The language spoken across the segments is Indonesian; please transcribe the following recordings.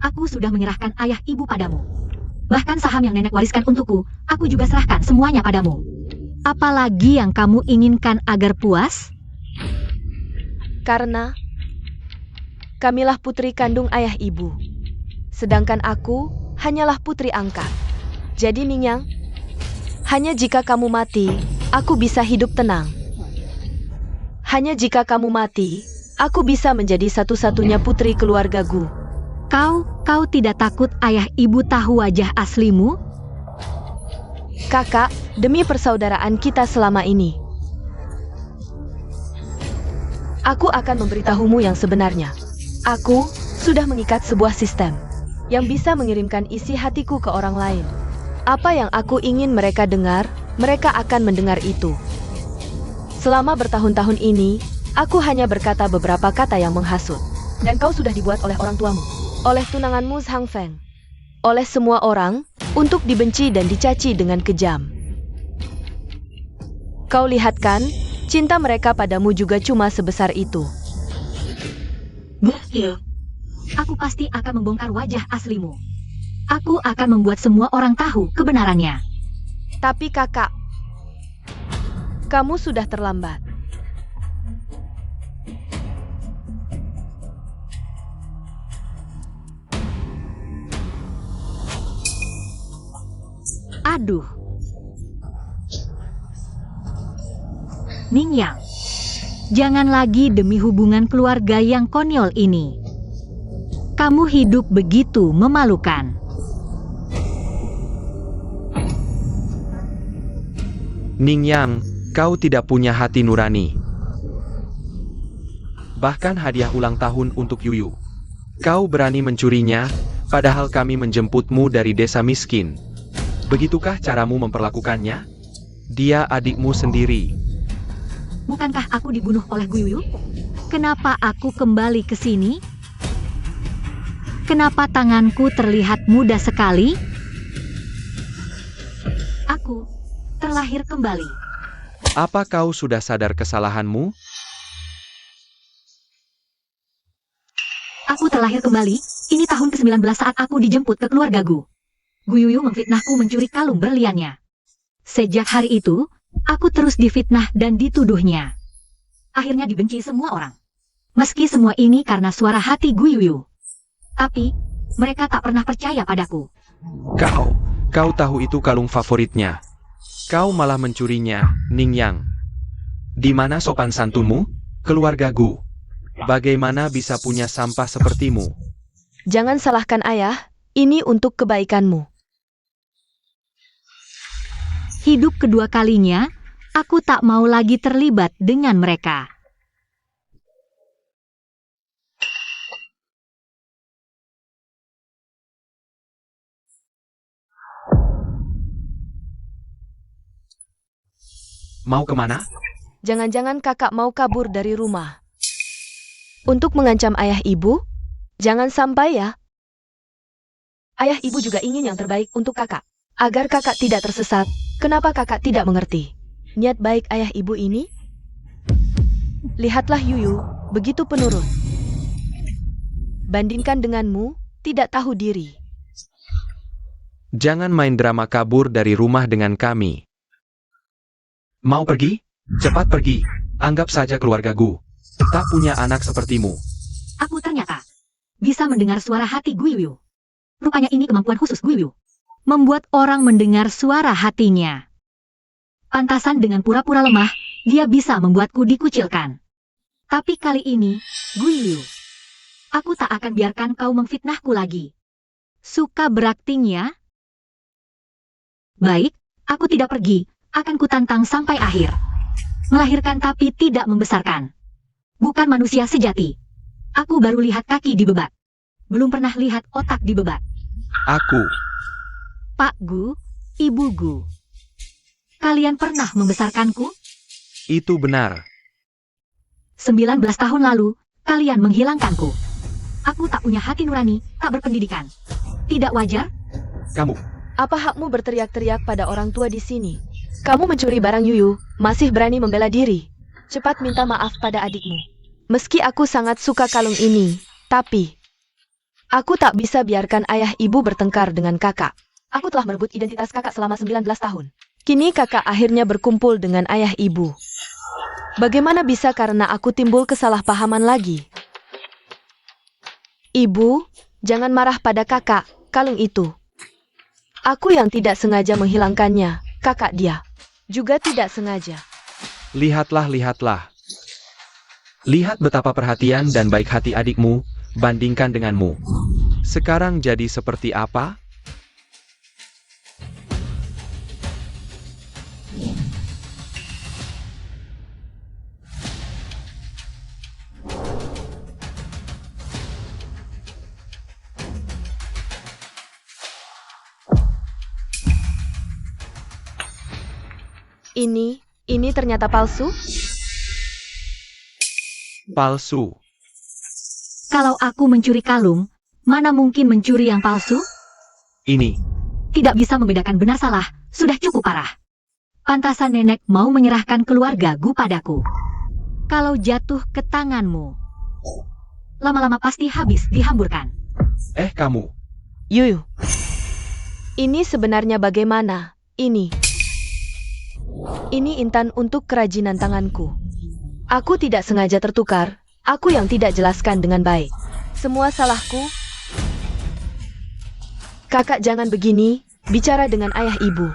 Aku sudah menyerahkan ayah ibu padamu. Bahkan saham yang nenek wariskan untukku, aku juga serahkan semuanya padamu. Apalagi yang kamu inginkan agar puas? Karena kamilah putri kandung ayah ibu. Sedangkan aku hanyalah putri angkat. Jadi Ningyang, hanya jika kamu mati, aku bisa hidup tenang. Hanya jika kamu mati, aku bisa menjadi satu-satunya putri keluarga Gu. Kau tidak takut ayah ibu tahu wajah aslimu? Kakak, demi persaudaraan kita selama ini, aku akan memberitahumu yang sebenarnya. Aku sudah mengikat sebuah sistem yang bisa mengirimkan isi hatiku ke orang lain. Apa yang aku ingin mereka dengar, mereka akan mendengar itu. Selama bertahun-tahun ini, aku hanya berkata beberapa kata yang menghasut. Dan kau sudah dibuat oleh orang tuamu, oleh tunanganmu Zhang Feng, oleh semua orang, untuk dibenci dan dicaci dengan kejam. Kau lihat kan, cinta mereka padamu juga cuma sebesar itu. Betul. Aku pasti akan membongkar wajah aslimu. Aku akan membuat semua orang tahu kebenarannya. Tapi kakak, kamu sudah terlambat. Aduh. Ningyang, jangan lagi demi hubungan keluarga yang konyol ini. Kamu hidup begitu memalukan. Ningyang, kau tidak punya hati nurani. Bahkan hadiah ulang tahun untuk Yuyu. Kau berani mencurinya, padahal kami menjemputmu dari desa miskin. Begitukah caramu memperlakukannya? Dia adikmu sendiri. Bukankah aku dibunuh oleh Guiyu? Kenapa aku kembali ke sini? Kenapa tanganku terlihat muda sekali? Aku terlahir kembali. Apa kau sudah sadar kesalahanmu? Aku terlahir kembali. Ini tahun ke-19 saat aku dijemput ke keluarga Gu. Guiyu memfitnahku mencuri kalung berliannya. Sejak hari itu, aku terus difitnah dan dituduhnya. Akhirnya dibenci semua orang. Meski semua ini karena suara hati Guiyu. Tapi, mereka tak pernah percaya padaku. Kau tahu itu kalung favoritnya. Kau malah mencurinya, Ningyang. Di mana sopan santunmu? Keluarga Gu. Bagaimana bisa punya sampah sepertimu? Jangan salahkan ayah, ini untuk kebaikanmu. Hidup kedua kalinya, aku tak mau lagi terlibat dengan mereka. Mau kemana? Jangan-jangan kakak mau kabur dari rumah. Untuk mengancam ayah ibu? Jangan sampai ya. Ayah ibu juga ingin yang terbaik untuk kakak. Agar kakak tidak tersesat, kenapa kakak tidak mengerti? Niat baik ayah ibu ini? Lihatlah Yuyu, begitu penurut. Bandingkan denganmu, tidak tahu diri. Jangan main drama kabur dari rumah dengan kami. Mau pergi? Cepat pergi. Anggap saja keluarga Gu tak punya anak sepertimu. Aku ternyata bisa mendengar suara hati Guiyu. Rupanya ini kemampuan khusus Guiyu. Membuat orang mendengar suara hatinya. Pantasan dengan pura-pura lemah, dia bisa membuatku dikucilkan. Tapi kali ini, Guiyu, aku tak akan biarkan kau memfitnahku lagi. Suka beraktingnya? Baik, aku tidak pergi, akan kutantang sampai akhir. Melahirkan tapi tidak membesarkan. Bukan manusia sejati. Aku baru lihat kaki dibebat. Belum pernah lihat otak dibebat. Aku. Pak Gu, Ibu Gu. Kalian pernah membesarkanku? Itu benar. 19 tahun lalu, kalian menghilangkanku. Aku tak punya hati nurani, tak berpendidikan. Tidak wajar? Kamu. Apa hakmu berteriak-teriak pada orang tua di sini? Kamu mencuri barang Yuyu, masih berani membela diri. Cepat minta maaf pada adikmu. Meski aku sangat suka kalung ini, tapi Aku tak bisa biarkan ayah ibu bertengkar dengan kakak. Aku telah merebut identitas kakak selama 19 tahun. Kini kakak akhirnya berkumpul dengan ayah ibu. Bagaimana bisa karena aku timbul kesalahpahaman lagi? Ibu, jangan marah pada kakak, kalung itu. Aku yang tidak sengaja menghilangkannya, kakak dia. Juga tidak sengaja. Lihatlah, lihatlah. Lihat betapa perhatian dan baik hati adikmu, bandingkan denganmu. Sekarang jadi seperti apa? Ini ternyata palsu? Palsu. Kalau aku mencuri kalung, mana mungkin mencuri yang palsu? Ini. Tidak bisa membedakan benar salah, sudah cukup parah. Pantasan nenek mau menyerahkan keluarga Gu padaku. Kalau jatuh ke tanganmu, lama-lama pasti habis dihamburkan. Kamu. Yuyu. Ini sebenarnya bagaimana? Ini intan untuk kerajinan tanganku. Aku tidak sengaja tertukar, aku yang tidak jelaskan dengan baik. Semua salahku. Kakak jangan begini, bicara dengan ayah ibu.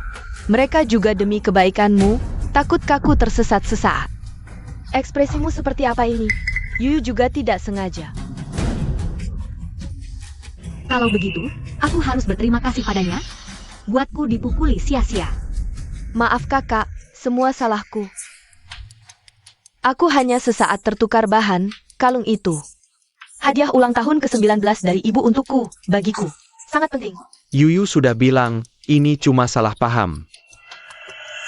Mereka juga demi kebaikanmu, takut kaku tersesat sesaat. Ekspresimu seperti apa ini? Yuyu juga tidak sengaja. Kalau begitu, aku harus berterima kasih padanya. Buatku dipukuli sia-sia. Maaf kakak, semua salahku. Aku hanya sesaat tertukar bahan, kalung itu. Hadiah ulang tahun ke-19 dari ibu untukku, bagiku. Sangat penting. Yuyu sudah bilang, ini cuma salah paham.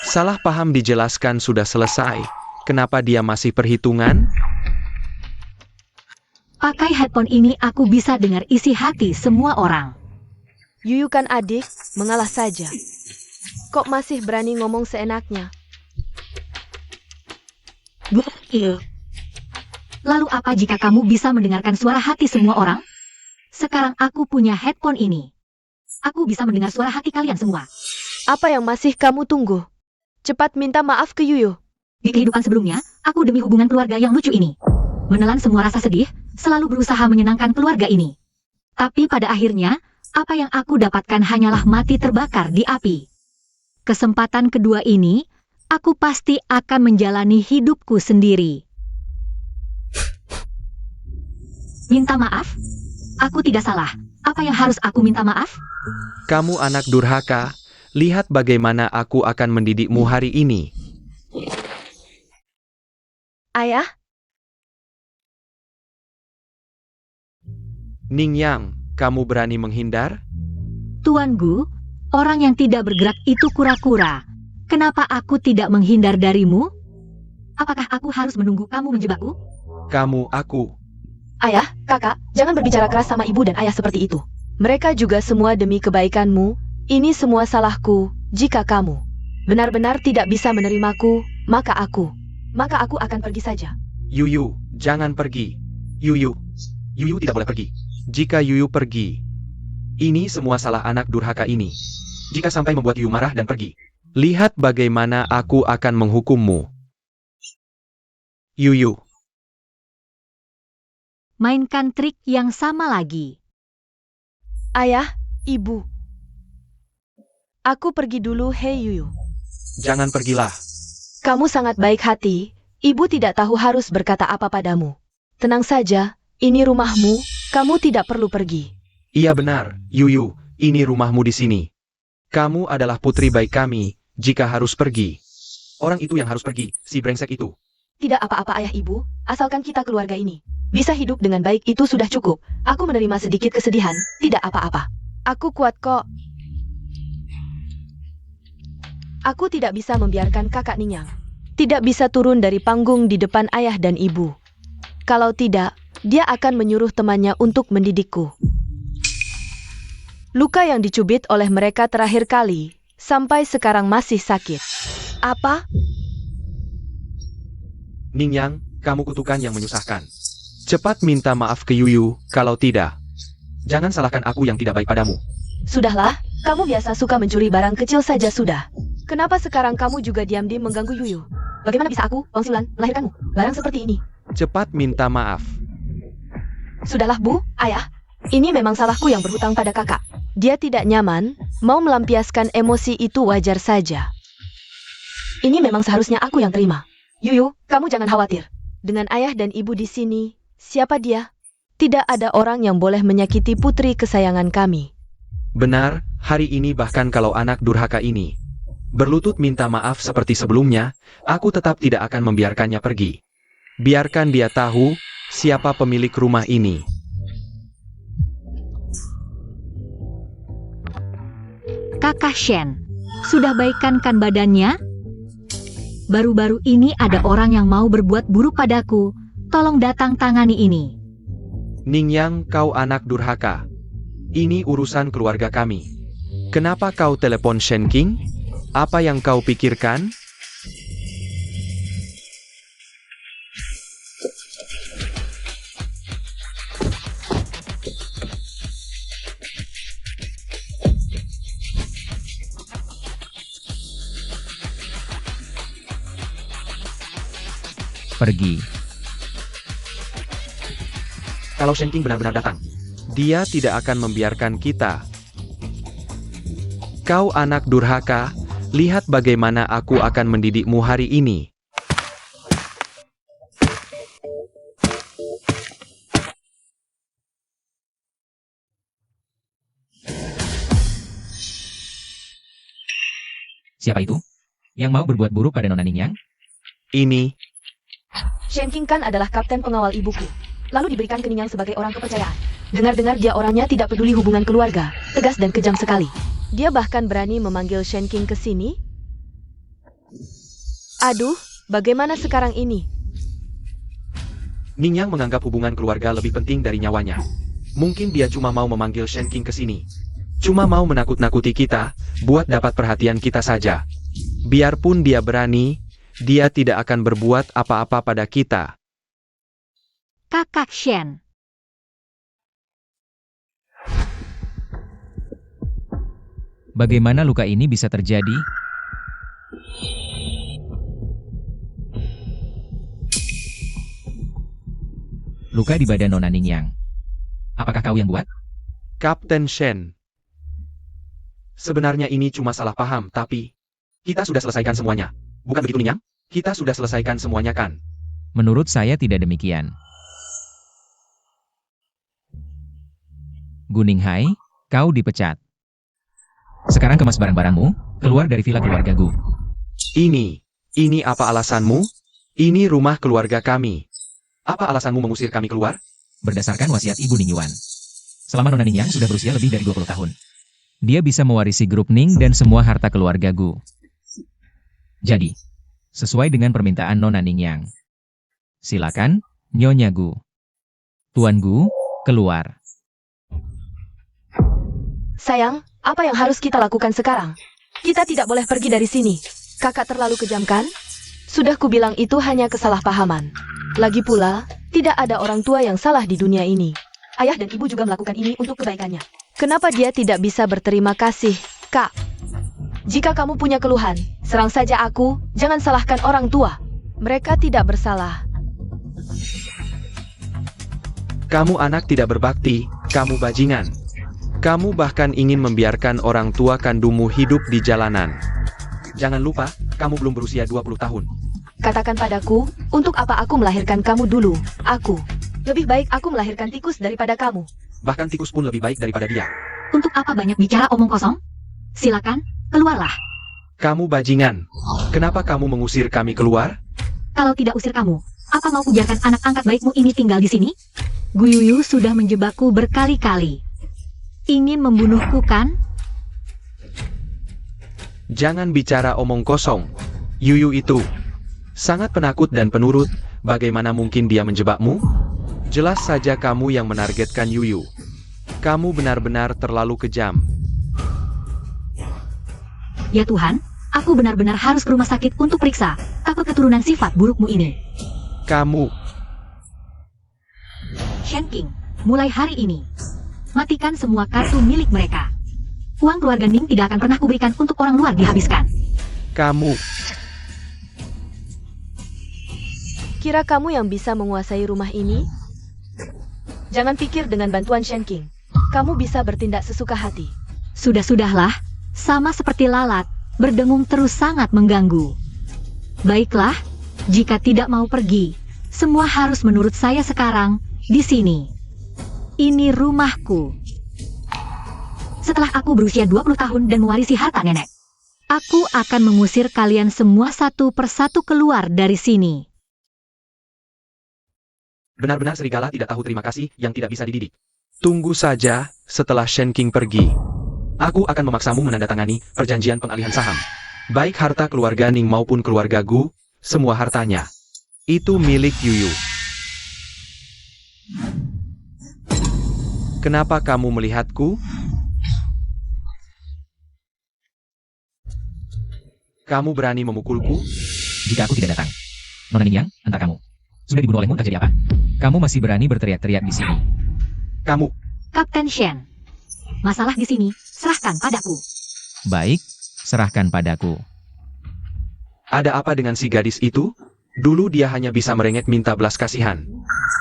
Salah paham dijelaskan sudah selesai. Kenapa dia masih perhitungan? Pakai headphone ini aku bisa dengar isi hati semua orang. Yuyu kan adik, mengalah saja. Kok masih berani ngomong seenaknya? Gokil. Lalu apa jika kamu bisa mendengarkan suara hati semua orang? Sekarang aku punya headphone ini. Aku bisa mendengar suara hati kalian semua. Apa yang masih kamu tunggu? Cepat minta maaf ke Yuyu. Di kehidupan sebelumnya, aku demi hubungan keluarga yang lucu ini. Menelan semua rasa sedih, selalu berusaha menyenangkan keluarga ini. Tapi pada akhirnya, apa yang aku dapatkan hanyalah mati terbakar di api. Kesempatan kedua ini, aku pasti akan menjalani hidupku sendiri. Minta maaf? Aku tidak salah. Apa yang harus aku minta maaf? Kamu anak durhaka, lihat bagaimana aku akan mendidikmu hari ini. Ayah? Ningyang, kamu berani menghindar? Tuan Gu, orang yang tidak bergerak itu kura-kura. Kenapa aku tidak menghindar darimu? Apakah aku harus menunggu kamu menjebakku? Aku. Ayah, kakak, jangan berbicara keras sama ibu dan ayah seperti itu. Mereka juga semua demi kebaikanmu. Ini semua salahku. Jika kamu benar-benar tidak bisa menerimaku, maka aku akan pergi saja. Yuyu, jangan pergi. Yuyu tidak boleh pergi. Jika Yuyu pergi, ini semua salah anak durhaka ini. Jika sampai membuat Yuyu marah dan pergi, lihat bagaimana aku akan menghukummu. Yuyu. Mainkan trik yang sama lagi. Ayah, ibu. Aku pergi dulu, hei Yuyu. Jangan pergilah. Kamu sangat baik hati. Ibu tidak tahu harus berkata apa padamu. Tenang saja, ini rumahmu. Kamu tidak perlu pergi. Iya benar, Yuyu, ini rumahmu di sini. Kamu adalah putri baik kami, jika harus pergi. Orang itu yang harus pergi, si brengsek itu. Tidak apa-apa ayah ibu, asalkan kita keluarga ini bisa hidup dengan baik itu sudah cukup. Aku menerima sedikit kesedihan, tidak apa-apa. Aku kuat kok. Aku tidak bisa membiarkan kakak Ningyang tidak bisa turun dari panggung di depan ayah dan ibu. Kalau tidak, dia akan menyuruh temannya untuk mendidikku. Luka yang dicubit oleh mereka terakhir kali, sampai sekarang masih sakit. Apa? Ningyang, kamu kutukan yang menyusahkan. Cepat minta maaf ke Yuyu, kalau tidak. Jangan salahkan aku yang tidak baik padamu. Sudahlah, kamu biasa suka mencuri barang kecil saja sudah. Kenapa sekarang kamu juga diam-diam mengganggu Yuyu? Bagaimana bisa aku, Wang Siulan, melahirkanmu? Barang seperti ini. Cepat minta maaf. Sudahlah Bu, Ayah. Ini memang salahku yang berhutang pada kakak. Dia tidak nyaman, mau melampiaskan emosi itu wajar saja. Ini memang seharusnya aku yang terima. Yuyu, kamu jangan khawatir. Dengan ayah dan ibu di sini, siapa dia? Tidak ada orang yang boleh menyakiti putri kesayangan kami. Benar, hari ini bahkan kalau anak durhaka ini berlutut minta maaf seperti sebelumnya, aku tetap tidak akan membiarkannya pergi. Biarkan dia tahu siapa pemilik rumah ini. Kakak Shen, sudah baikkan kan badannya? Baru-baru ini ada orang yang mau berbuat buruk padaku. Tolong datang tangani ini. Ningyang, kau anak durhaka. Ini urusan keluarga kami. Kenapa kau telepon Shen King? Apa yang kau pikirkan? Pergi. Kalau Shen King benar-benar datang, dia tidak akan membiarkan kita. Kau anak durhaka, lihat bagaimana aku akan mendidikmu hari ini. Siapa itu? Yang mau berbuat buruk pada Nona Ningyang? Ini, Shen King kan adalah kapten pengawal ibuku. Lalu diberikan ke Ningyang sebagai orang kepercayaan. Dengar-dengar dia orangnya tidak peduli hubungan keluarga. Tegas dan kejam sekali. Dia bahkan berani memanggil Shen King ke sini? Aduh, bagaimana sekarang ini? Ningyang menganggap hubungan keluarga lebih penting dari nyawanya. Mungkin dia cuma mau memanggil Shen King ke sini. Cuma mau menakut-nakuti kita, buat dapat perhatian kita saja. Biarpun dia berani, dia tidak akan berbuat apa-apa pada kita. Kakak Shen, Bagaimana luka ini bisa terjadi? Luka di badan Nona Ningyang. Apakah kau yang buat? Kapten Shen. Sebenarnya ini cuma salah paham, tapi kita sudah selesaikan semuanya. Bukan begitu, Ningyang? Kita sudah selesaikan semuanya kan? Menurut saya tidak demikian. Guninghai, kau dipecat. Sekarang kemas barang-barangmu, keluar dari villa keluarga Gu. Ini apa alasanmu? Ini rumah keluarga kami. Apa alasanmu mengusir kami keluar? Berdasarkan wasiat Ibu Ningyuan. Selama Nona Ningyang sudah berusia lebih dari 20 tahun. Dia bisa mewarisi grup Ning dan semua harta keluarga Gu. Jadi, sesuai dengan permintaan Nona Ningyang. Silakan, Nyonya Gu. Tuan Gu, keluar. Sayang, apa yang harus kita lakukan sekarang? Kita tidak boleh pergi dari sini. Kakak terlalu kejam kan? Sudah kubilang itu hanya kesalahpahaman. Lagi pula, tidak ada orang tua yang salah di dunia ini. Ayah dan ibu juga melakukan ini untuk kebaikannya. Kenapa dia tidak bisa berterima kasih, Kak? Jika kamu punya keluhan, serang saja aku, jangan salahkan orang tua. Mereka tidak bersalah. Kamu anak tidak berbakti, kamu bajingan. Kamu bahkan ingin membiarkan orang tua kandungmu hidup di jalanan. Jangan lupa, kamu belum berusia 20 tahun. Katakan padaku, untuk apa aku melahirkan kamu dulu? Aku. Lebih baik aku melahirkan tikus daripada kamu. Bahkan tikus pun lebih baik daripada dia. untuk apa banyak bicara omong kosong? Silakan, keluarlah. Kamu bajingan. Kenapa kamu mengusir kami keluar? Kalau tidak usir kamu, apa mau kubiarkan anak angkat baikmu ini tinggal di sini? Guyuyu sudah menjebakku berkali-kali. Ingin membunuhku kan? Jangan bicara omong kosong. Yuyu itu sangat penakut dan penurut. Bagaimana mungkin dia menjebakmu? Jelas saja kamu yang menargetkan Yuyu. Kamu benar-benar terlalu kejam. Ya Tuhan, aku benar-benar harus ke rumah sakit untuk periksa. Takut keturunan sifat burukmu ini. Kamu, Shen King, mulai hari ini, Matikan semua kartu milik mereka. Uang keluarga Ning tidak akan pernah kuberikan untuk orang luar dihabiskan. Kamu, Kira kamu yang bisa menguasai rumah ini? Jangan pikir dengan bantuan Shen King. Kamu bisa bertindak sesuka hati. Sudah-sudahlah, sama seperti lalat, berdengung terus sangat mengganggu. Baiklah, jika tidak mau pergi, semua harus menurut saya sekarang, di sini. Ini rumahku. Setelah aku berusia 20 tahun dan mewarisi harta nenek, aku akan mengusir kalian semua satu persatu keluar dari sini. benar-benar serigala tidak tahu terima kasih yang tidak bisa dididik. Tunggu saja, setelah Shen King pergi. Aku akan memaksamu menandatangani perjanjian pengalihan saham. Baik harta keluarga Ning maupun keluarga Gu, semua hartanya. Itu milik Yuyu. Kenapa kamu melihatku? Kamu berani memukulku? Jika aku tidak datang. Nona Ningyang, entah kamu. Sudah dibunuh olehmu terjadi apa? Kamu masih berani berteriak-teriak di sini. Kamu, Kapten Shen, masalah di sini, serahkan padaku. Baik, serahkan padaku. ada apa dengan si gadis itu? Dulu dia hanya bisa merengek minta belas kasihan.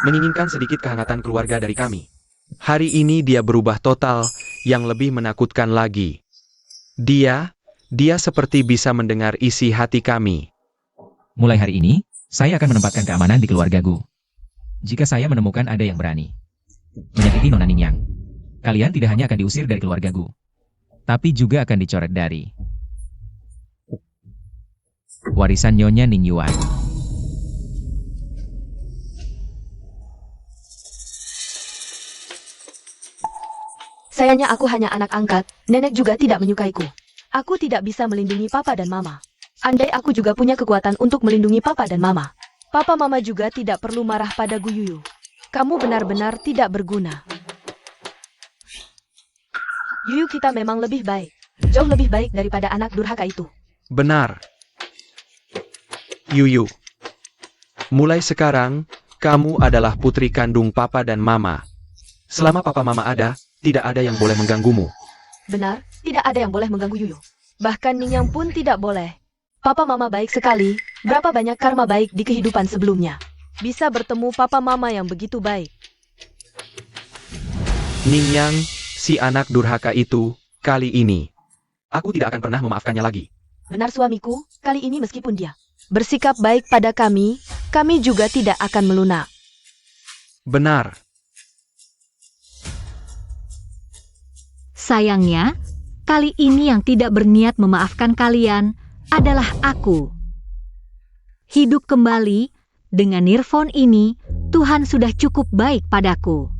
Menginginkan sedikit kehangatan keluarga dari kami. Hari ini dia berubah total, yang lebih menakutkan lagi. Dia seperti bisa mendengar isi hati kami. Mulai hari ini, saya akan menempatkan keamanan di keluarga Gu. Jika saya menemukan ada yang berani menyakiti Nona Ningyang, kalian tidak hanya akan diusir dari keluarga Gu, tapi juga akan dicoret dari warisan Nyonya Ningyuan. Sayangnya aku hanya anak angkat, nenek juga tidak menyukaiku. Aku tidak bisa melindungi papa dan mama. Andai aku juga punya kekuatan untuk melindungi papa dan mama, papa mama juga tidak perlu marah pada Gu Yuyu. Kamu benar-benar tidak berguna. Yuyu kita memang lebih baik, jauh lebih baik daripada anak durhaka itu. Benar. Yuyu. Mulai sekarang, kamu adalah putri kandung papa dan mama. Selama papa mama ada, tidak ada yang boleh mengganggumu. Benar, tidak ada yang boleh mengganggu Yuyu. Bahkan Ningyang pun tidak boleh. Papa mama baik sekali, berapa banyak karma baik di kehidupan sebelumnya. Bisa bertemu papa mama yang begitu baik. Ningyang, si anak durhaka itu, kali ini, aku tidak akan pernah memaafkannya lagi. Benar suamiku, kali ini meskipun dia bersikap baik pada kami juga tidak akan melunak. Benar. Sayangnya, kali ini yang tidak berniat memaafkan kalian adalah aku. Hidup kembali, dengan earphone ini, Tuhan sudah cukup baik padaku.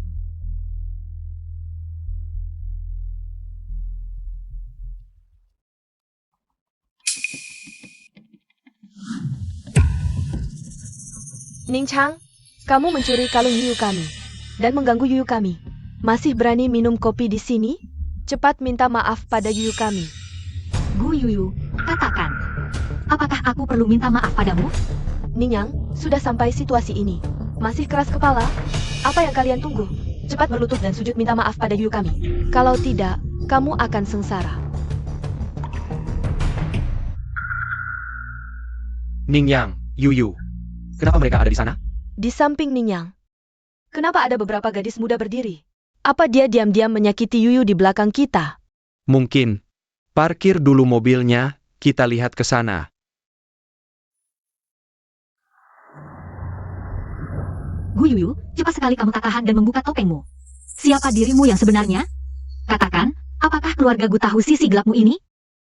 Ning Chang, kamu mencuri kalung Yuyu kami dan mengganggu Yuyu kami. Masih berani minum kopi di sini? Cepat minta maaf pada Yuyu kami. Gu Yuyu, katakan, apakah aku perlu minta maaf padamu? Ningyang, sudah sampai situasi ini. Masih keras kepala? Apa yang kalian tunggu? Cepat berlutut dan sujud minta maaf pada Yuyu kami. Kalau tidak, kamu akan sengsara. Ningyang, Yuyu. Kenapa mereka ada di sana? Di samping Ningyang. Kenapa ada beberapa gadis muda berdiri? Apa dia diam-diam menyakiti Yuyu di belakang kita? Mungkin. Parkir dulu mobilnya, kita lihat ke sana. Gu Yuyu, cepat sekali kamu tak tahan dan membuka topengmu. Siapa dirimu yang sebenarnya? Katakan, apakah keluarga Gu tahu sisi gelapmu ini?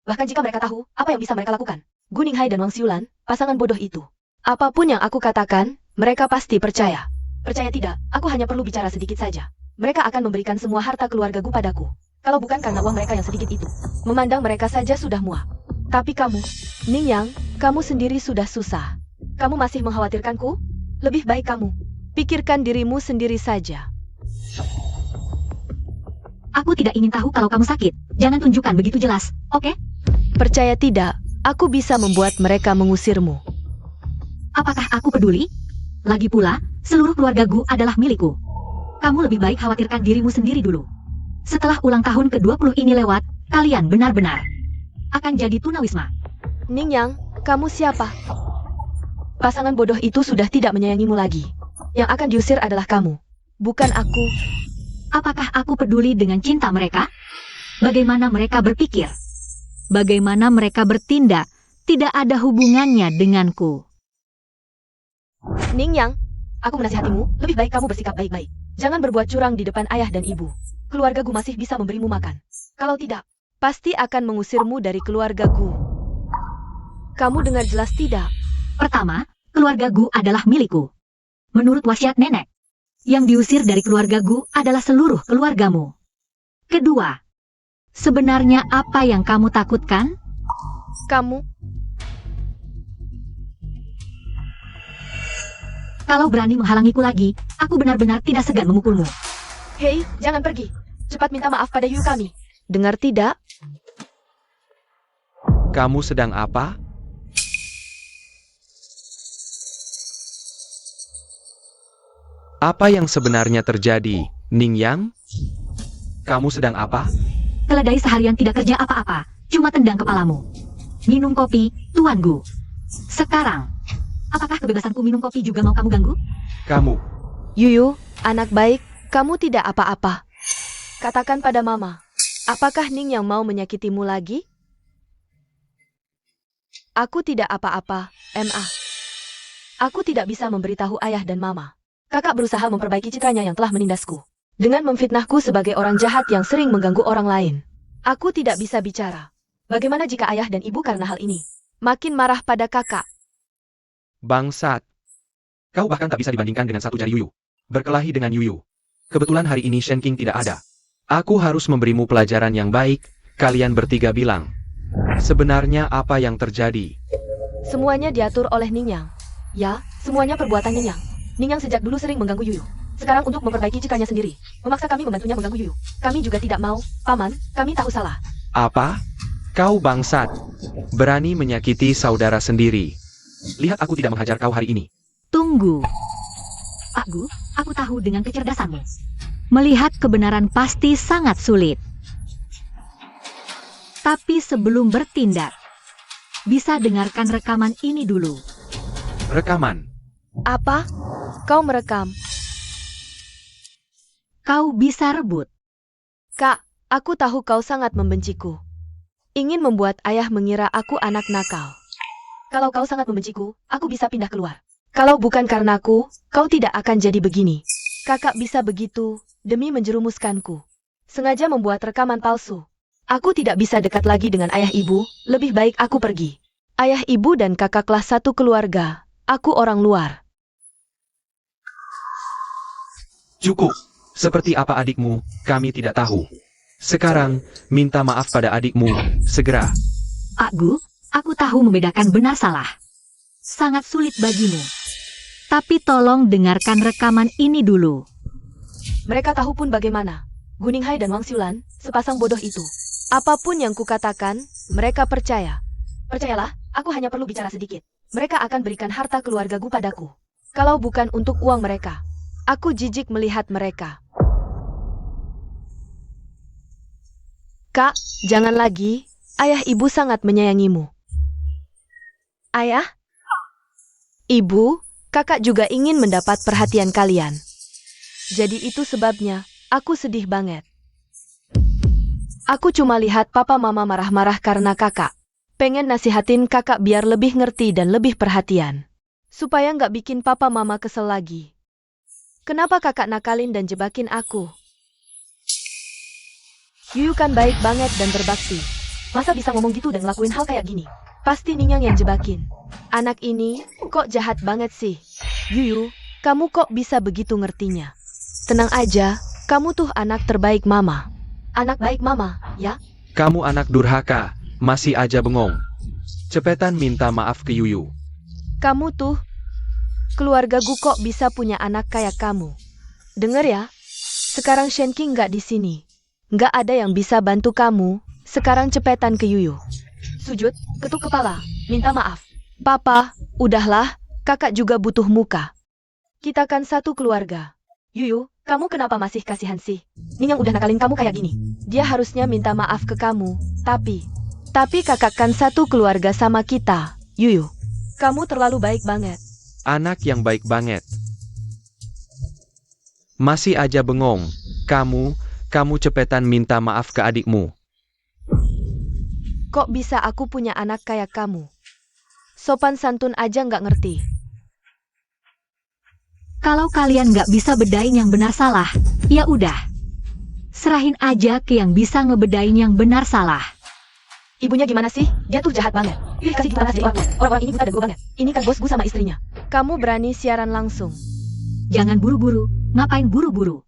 Bahkan jika mereka tahu, apa yang bisa mereka lakukan? Gu Ninghai dan Wang Xiulan, pasangan bodoh itu. Apapun yang aku katakan, mereka pasti percaya. Percaya tidak, aku hanya perlu bicara sedikit saja. Mereka akan memberikan semua harta keluarga Gu padaku. Kalau bukan karena uang mereka yang sedikit itu. Memandang mereka saja sudah muak. Tapi kamu, Ningyang, kamu sendiri sudah susah. Kamu masih mengkhawatirkanku? Lebih baik kamu pikirkan dirimu sendiri saja. Aku tidak ingin tahu kalau kamu sakit. Jangan tunjukkan begitu jelas, oke? Percaya tidak, aku bisa membuat mereka mengusirmu. Apakah aku peduli? Lagi pula, seluruh keluarga Gu adalah milikku. Kamu lebih baik khawatirkan dirimu sendiri dulu. Setelah ulang tahun ke-20 ini lewat, kalian benar-benar akan jadi tunawisma. Ningyang, kamu siapa? Pasangan bodoh itu sudah tidak menyayangimu lagi. Yang akan diusir adalah kamu, bukan aku. Apakah aku peduli dengan cinta mereka? Bagaimana mereka berpikir? Bagaimana mereka bertindak? Tidak ada hubungannya denganku. Ningyang, aku menasihatimu, lebih baik kamu bersikap baik-baik. Jangan berbuat curang di depan ayah dan ibu. Keluarga Gu masih bisa memberimu makan. Kalau tidak, pasti akan mengusirmu dari keluarga Gu. Kamu dengar jelas tidak? Pertama, keluarga Gu adalah milikku. Menurut wasiat nenek, yang diusir dari keluarga Gu adalah seluruh keluargamu. Kedua, sebenarnya apa yang kamu takutkan? Kamu, Kalau berani menghalangiku lagi, aku benar-benar tidak segan memukulmu. hei, jangan pergi. Cepat minta maaf pada Yu kami. Dengar tidak? Kamu sedang apa? Apa yang sebenarnya terjadi, Ningyang? Kamu sedang apa? Keledai seharian tidak kerja apa-apa, cuma tendang kepalamu. Minum kopi, Tuan Gu. Sekarang, apakah kebebasanku minum kopi juga mau kamu ganggu? Kamu. Yuyu, anak baik, kamu tidak apa-apa. Katakan pada mama, apakah Ningyang mau menyakitimu lagi? Aku tidak apa-apa, Ma. Aku tidak bisa memberitahu ayah dan mama. Kakak berusaha memperbaiki citranya yang telah menindasku. Dengan memfitnahku sebagai orang jahat yang sering mengganggu orang lain. Aku tidak bisa bicara. Bagaimana jika ayah dan ibu karena hal ini makin marah pada kakak? Bangsat. Kau bahkan tak bisa dibandingkan dengan satu jari Yuyu. Berkelahi dengan Yuyu. Kebetulan hari ini Shen King tidak ada. Aku harus memberimu pelajaran yang baik, kalian bertiga bilang. Sebenarnya apa yang terjadi? Semuanya diatur oleh Ningyang. Ya, semuanya perbuatan Ningyang. Ningyang sejak dulu sering mengganggu Yuyu. Sekarang untuk memperbaiki citranya sendiri, memaksa kami membantunya mengganggu Yuyu. Kami juga tidak mau, Paman, kami tahu salah. Apa? Kau bangsat. Berani menyakiti saudara sendiri. Lihat aku tidak menghajar kau hari ini. Tunggu. Aku tahu dengan kecerdasanmu. Melihat kebenaran pasti sangat sulit. Tapi sebelum bertindak, bisa dengarkan rekaman ini dulu. Rekaman. Apa? Kau merekam? Kau bisa rebut. Kak, aku tahu kau sangat membenciku. Ingin membuat ayah mengira aku anak nakal. Kalau kau sangat membenciku, aku bisa pindah keluar. Kalau bukan karenaku, kau tidak akan jadi begini. Kakak bisa begitu, demi menjerumuskanku. Sengaja membuat rekaman palsu. Aku tidak bisa dekat lagi dengan ayah ibu, lebih baik aku pergi. Ayah ibu dan kakaklah satu keluarga, aku orang luar. Cukup. Seperti apa adikmu, kami tidak tahu. Sekarang, minta maaf pada adikmu, segera. Aku tahu membedakan benar salah. Sangat sulit bagimu. Tapi tolong dengarkan rekaman ini dulu. Mereka tahu pun bagaimana. Guninghai dan Wang Xiulan, sepasang bodoh itu. Apapun yang kukatakan, mereka percaya. Percayalah, aku hanya perlu bicara sedikit. Mereka akan berikan harta keluarga Gu padaku. Kalau bukan untuk uang mereka, aku jijik melihat mereka. Kak, jangan lagi. Ayah ibu sangat menyayangimu. Ayah? Ibu, kakak juga ingin mendapat perhatian kalian. Jadi itu sebabnya, aku sedih banget. Aku cuma lihat papa mama marah-marah karena kakak. Pengen nasihatin kakak biar lebih ngerti dan lebih perhatian. Supaya nggak bikin papa mama kesel lagi. Kenapa kakak nakalin dan jebakin aku? Yuyu kan baik banget dan berbakti. Masa bisa ngomong gitu dan ngelakuin hal kayak gini? Pasti Ningyang yang jebakin. Anak ini, kok jahat banget sih? Yuyu, kamu kok bisa begitu ngertinya? Tenang aja, kamu tuh anak terbaik mama. Anak baik mama, ya? Kamu anak durhaka, masih aja bengong. Cepetan minta maaf ke Yuyu. Kamu tuh, keluarga Gu kok bisa punya anak kayak kamu? Dengar ya, sekarang Shen King nggak di sini. Nggak ada yang bisa bantu kamu, sekarang cepetan ke Yuyu. Sujud, ketuk kepala, minta maaf. Papa, udahlah, kakak juga butuh muka. Kita kan satu keluarga. Yuyu, kamu kenapa masih kasihan sih? Ning yang udah nakalin kamu kayak gini. Dia harusnya minta maaf ke kamu, tapi kakak kan satu keluarga sama kita, Yuyu. Kamu terlalu baik banget. Anak yang baik banget. Masih aja bengong. Kamu cepetan minta maaf ke adikmu. Kok bisa aku punya anak kayak kamu? Sopan santun aja nggak ngerti. Kalau kalian nggak bisa bedain yang benar salah, ya udah. Serahin aja ke yang bisa ngebedain yang benar salah. Ibunya gimana sih? Dia tuh jahat banget. Ih, kasih gimana sih orang? Orang-orang ini buta dan gue banget. Ini kan bos gue sama istrinya. Kamu berani siaran langsung. Jangan buru-buru, ngapain buru-buru?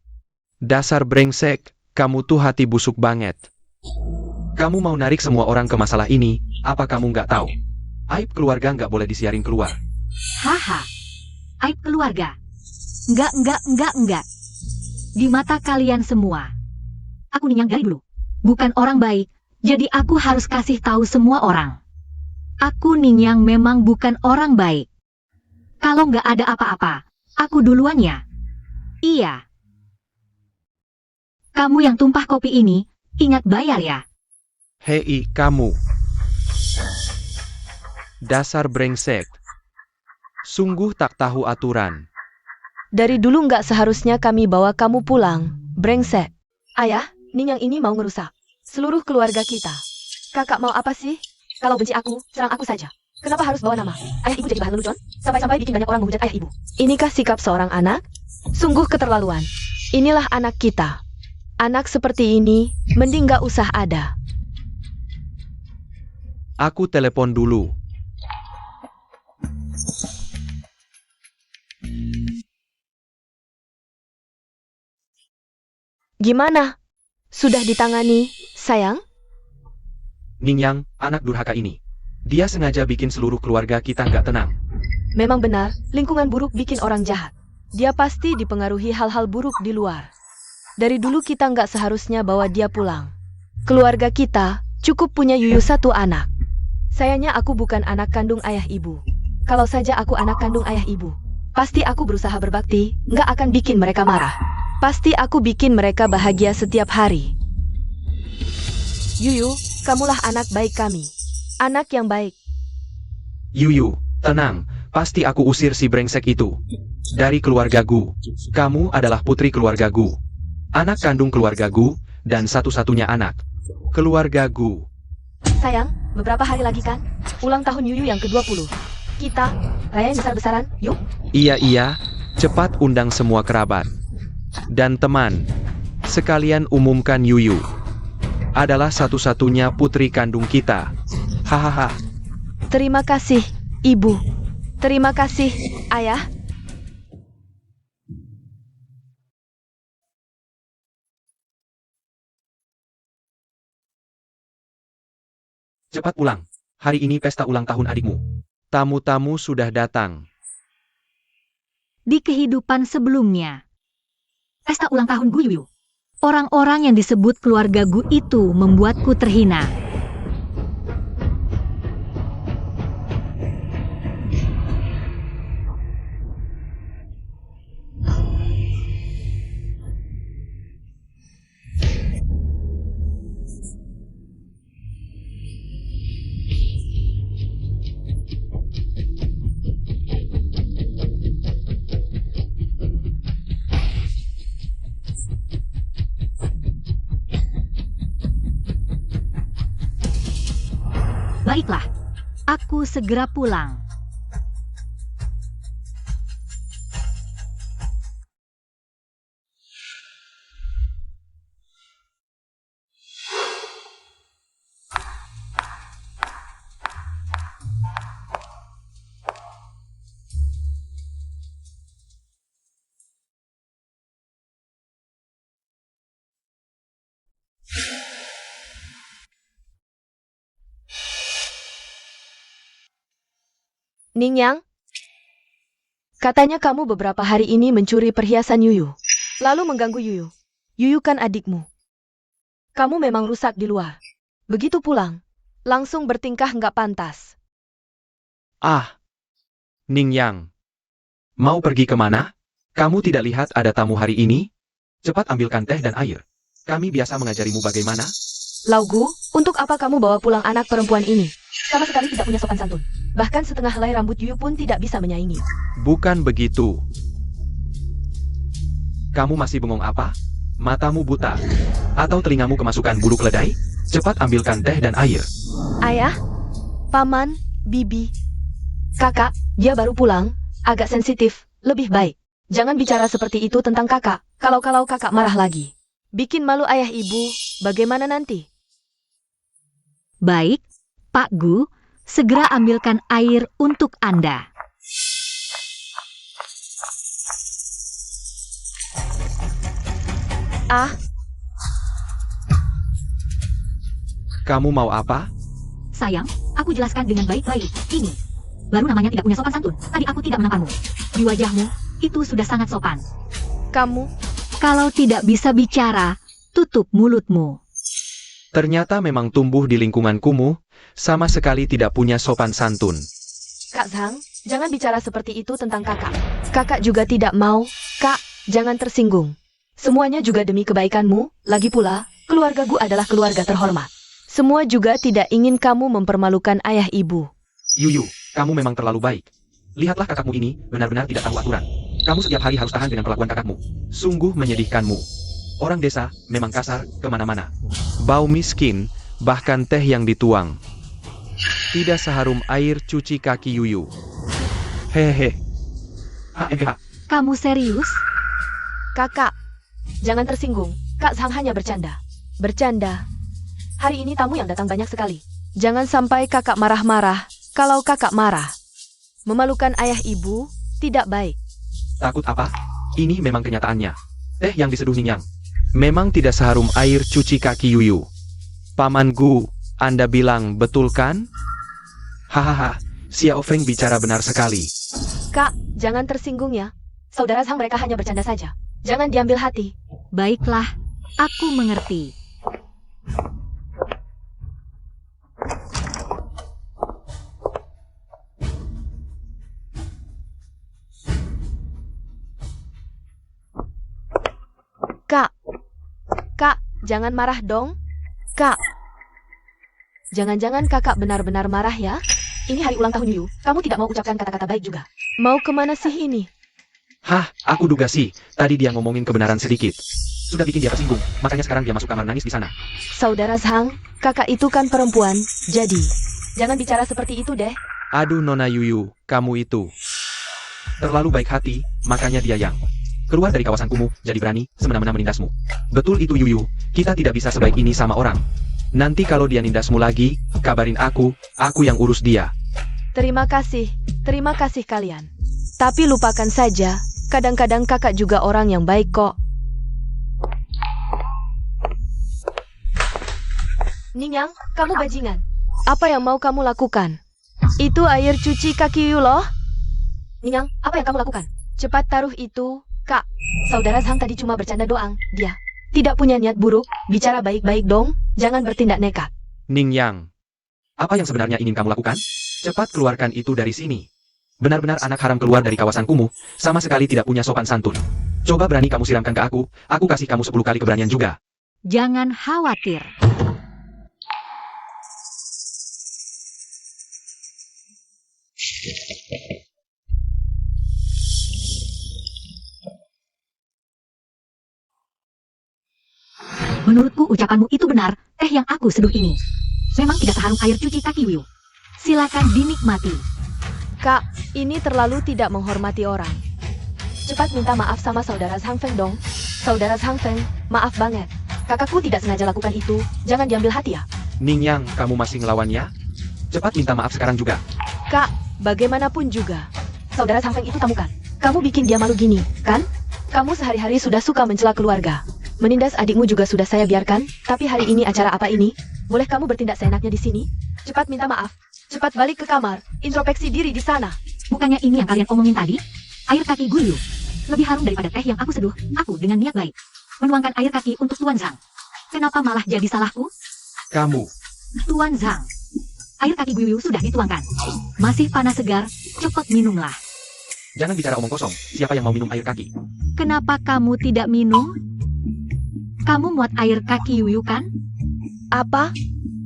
Dasar brengsek, kamu tuh hati busuk banget. Kamu mau narik semua orang ke masalah ini, apa kamu nggak tahu? Aib keluarga nggak boleh disiarin keluar. Haha, aib keluarga. Enggak. Di mata kalian semua, aku nih yang dari dulu. Bukan orang baik, jadi aku harus kasih tahu semua orang. Aku nih yang memang bukan orang baik. Kalau nggak ada apa-apa, aku duluan ya. Iya. Kamu yang tumpah kopi ini, ingat bayar ya. Hei, kamu. Dasar brengsek. Sungguh tak tahu aturan. Dari dulu nggak seharusnya kami bawa kamu pulang, brengsek. Ayah, Ning yang ini mau ngerusak seluruh keluarga kita. Kakak mau apa sih? Kalau benci aku, serang aku saja. Kenapa harus bawa nama? Ayah ibu jadi bahan lelucon? Sampai-sampai bikin banyak orang menghujat ayah ibu. Inikah sikap seorang anak? Sungguh keterlaluan. Inilah anak kita. Anak seperti ini, mending nggak usah ada. Aku telepon dulu. Gimana? Sudah ditangani, sayang? Ningyang, anak durhaka ini. Dia sengaja bikin seluruh keluarga kita nggak tenang. Memang benar, lingkungan buruk bikin orang jahat. Dia pasti dipengaruhi hal-hal buruk di luar. Dari dulu kita nggak seharusnya bawa dia pulang. Keluarga kita cukup punya Yuyu satu anak. Sayangnya aku bukan anak kandung ayah ibu. Kalau saja aku anak kandung ayah ibu, pasti aku berusaha berbakti, nggak akan bikin mereka marah. Pasti aku bikin mereka bahagia setiap hari. Yuyu, kamulah anak baik kami. Anak yang baik. Yuyu, tenang. Pasti aku usir si brengsek itu. Dari keluarga Gu. Kamu adalah putri keluarga Gu. Anak kandung keluarga Gu, dan satu-satunya anak. Keluarga Gu. Sayang, beberapa hari lagi kan? Ulang tahun Yuyu yang ke-20. Kita, rayain besar-besaran, yuk. Iya, cepat undang semua kerabat. Dan teman, sekalian umumkan Yuyu adalah satu-satunya putri kandung kita. Hahaha. Terima kasih, Ibu. Terima kasih, Ayah. Cepat pulang. Hari ini pesta ulang tahun adikmu. Tamu-tamu sudah datang. Di kehidupan sebelumnya, pesta ulang tahun Gu Yuyu. Orang-orang yang disebut keluarga Gu itu membuatku terhina. Baiklah, aku segera pulang. Ningyang, katanya kamu beberapa hari ini mencuri perhiasan Yuyu, lalu mengganggu Yuyu. Yuyu kan adikmu. Kamu memang rusak di luar. Begitu pulang, langsung bertingkah nggak pantas. Ah, Ningyang. Mau pergi kemana? Kamu tidak lihat ada tamu hari ini? Cepat ambilkan teh dan air. Kami biasa mengajarimu bagaimana. Laugu, untuk apa kamu bawa pulang anak perempuan ini? Sama sekali tidak punya sopan santun. Bahkan setengah helai rambut Yuyu pun tidak bisa menyaingi. Bukan begitu. Kamu masih bengong apa? Matamu buta? Atau telingamu kemasukan bulu keledai? Cepat ambilkan teh dan air. Ayah, paman, bibi, kakak, dia baru pulang, agak sensitif, lebih baik. Jangan bicara seperti itu tentang kakak, kalau kakak marah lagi. Bikin malu ayah ibu, bagaimana nanti? Baik, Pak Gu, segera ambilkan air untuk Anda. Ah, Kamu mau apa? Sayang, aku jelaskan dengan baik-baik. Ini baru namanya tidak punya sopan santun. Tadi aku tidak menampangmu. Di wajahmu, itu sudah sangat sopan. kamu, Kalau tidak bisa bicara, tutup mulutmu. Ternyata memang tumbuh di lingkungan kumuh, sama sekali tidak punya sopan santun. Kak Zhang, jangan bicara seperti itu tentang kakak. Kakak juga tidak mau, Kak, jangan tersinggung. Semuanya juga demi kebaikanmu, lagi pula, keluarga Gu adalah keluarga terhormat. Semua juga tidak ingin kamu mempermalukan ayah ibu. Yuyu, kamu memang terlalu baik. Lihatlah kakakmu ini, benar-benar tidak tahu aturan. Kamu setiap hari harus tahan dengan perlakuan kakakmu. Sungguh menyedihkanmu. Orang desa memang kasar kemana-mana. Bau miskin, bahkan teh yang dituang. Tidak seharum air cuci kaki Yuyu. Hehehe. HMH. Kamu serius? Kakak, jangan tersinggung, Kak Zhang hanya bercanda. Bercanda. Hari ini tamu yang datang banyak sekali. Jangan sampai kakak marah-marah, kalau kakak marah. Memalukan ayah ibu, tidak baik. Takut apa? Ini memang kenyataannya. Teh yang diseduh Ningyang. Memang tidak seharum air cuci kaki Yuyu. Paman Gu, Anda bilang betul kan? Hahaha, Xiao Feng bicara benar sekali. Kak, jangan tersinggung ya. Saudara Zhang mereka hanya bercanda saja. Jangan diambil hati. Baiklah, aku mengerti. Kak, jangan marah dong. Kak, jangan-jangan kakak benar-benar marah ya? Ini hari ulang tahun Yuyu, kamu tidak mau ucapkan kata-kata baik juga. Mau kemana sih ini? Hah, aku duga sih, tadi dia ngomongin kebenaran sedikit. Sudah bikin dia tersinggung, makanya sekarang dia masuk kamar nangis di sana. Saudara Zhang, kakak itu kan perempuan, jadi jangan bicara seperti itu deh. Aduh Nona Yuyu, kamu itu terlalu baik hati, makanya dia yang keluar dari kawasan kumuh, jadi berani, semena-mena menindasmu. Betul itu Yuyu, kita tidak bisa sebaik ini sama orang. Nanti kalau dia nindasmu lagi, kabarin aku yang urus dia. Terima kasih kalian. Tapi lupakan saja, kadang-kadang kakak juga orang yang baik kok. Ningyang, kamu bajingan. Apa yang mau kamu lakukan? Itu air cuci kaki Yuyu loh. Ningyang, apa yang kamu lakukan? Cepat taruh itu, Kak. Saudara Zhang tadi cuma bercanda doang, dia tidak punya niat buruk, bicara baik-baik dong, jangan bertindak nekat. Ningyang, apa yang sebenarnya ingin kamu lakukan? Cepat keluarkan itu dari sini. Benar-benar anak haram keluar dari kawasan kumuh, sama sekali tidak punya sopan santun. Coba berani kamu siramkan ke aku kasih kamu 10 kali keberanian juga. Jangan khawatir. Menurutku ucapanmu itu benar, teh yang aku seduh ini memang tidak seharum air cuci kaki Yuyu. Silakan dinikmati. Kak, ini terlalu tidak menghormati orang. Cepat minta maaf sama saudara Zhang Feng dong. Saudara Zhang Feng, maaf banget. Kakakku tidak sengaja lakukan itu, jangan diambil hati ya. Ningyang, kamu masih ngelawan ya? Cepat minta maaf sekarang juga. Kak, bagaimanapun juga. Saudara Zhang Feng itu tamu kan? Kamu bikin dia malu gini, kan? Kamu sehari-hari sudah suka mencela keluarga. Menindas adikmu juga sudah saya biarkan, tapi hari ini acara apa ini? Boleh kamu bertindak seenaknya di sini? Cepat minta maaf. Cepat balik ke kamar, introspeksi diri di sana. Bukannya ini yang kalian omongin tadi? Air kaki Guyu lebih harum daripada teh yang aku seduh. Aku dengan niat baik menuangkan air kaki untuk Tuan Zhang. Kenapa malah jadi salahku? Kamu, Tuan Zhang, air kaki Guyu sudah dituangkan. Masih panas segar, cepat minumlah. Jangan bicara omong kosong, siapa yang mau minum air kaki? Kenapa kamu tidak minum? Kamu muat air kaki Yuyu kan? Apa?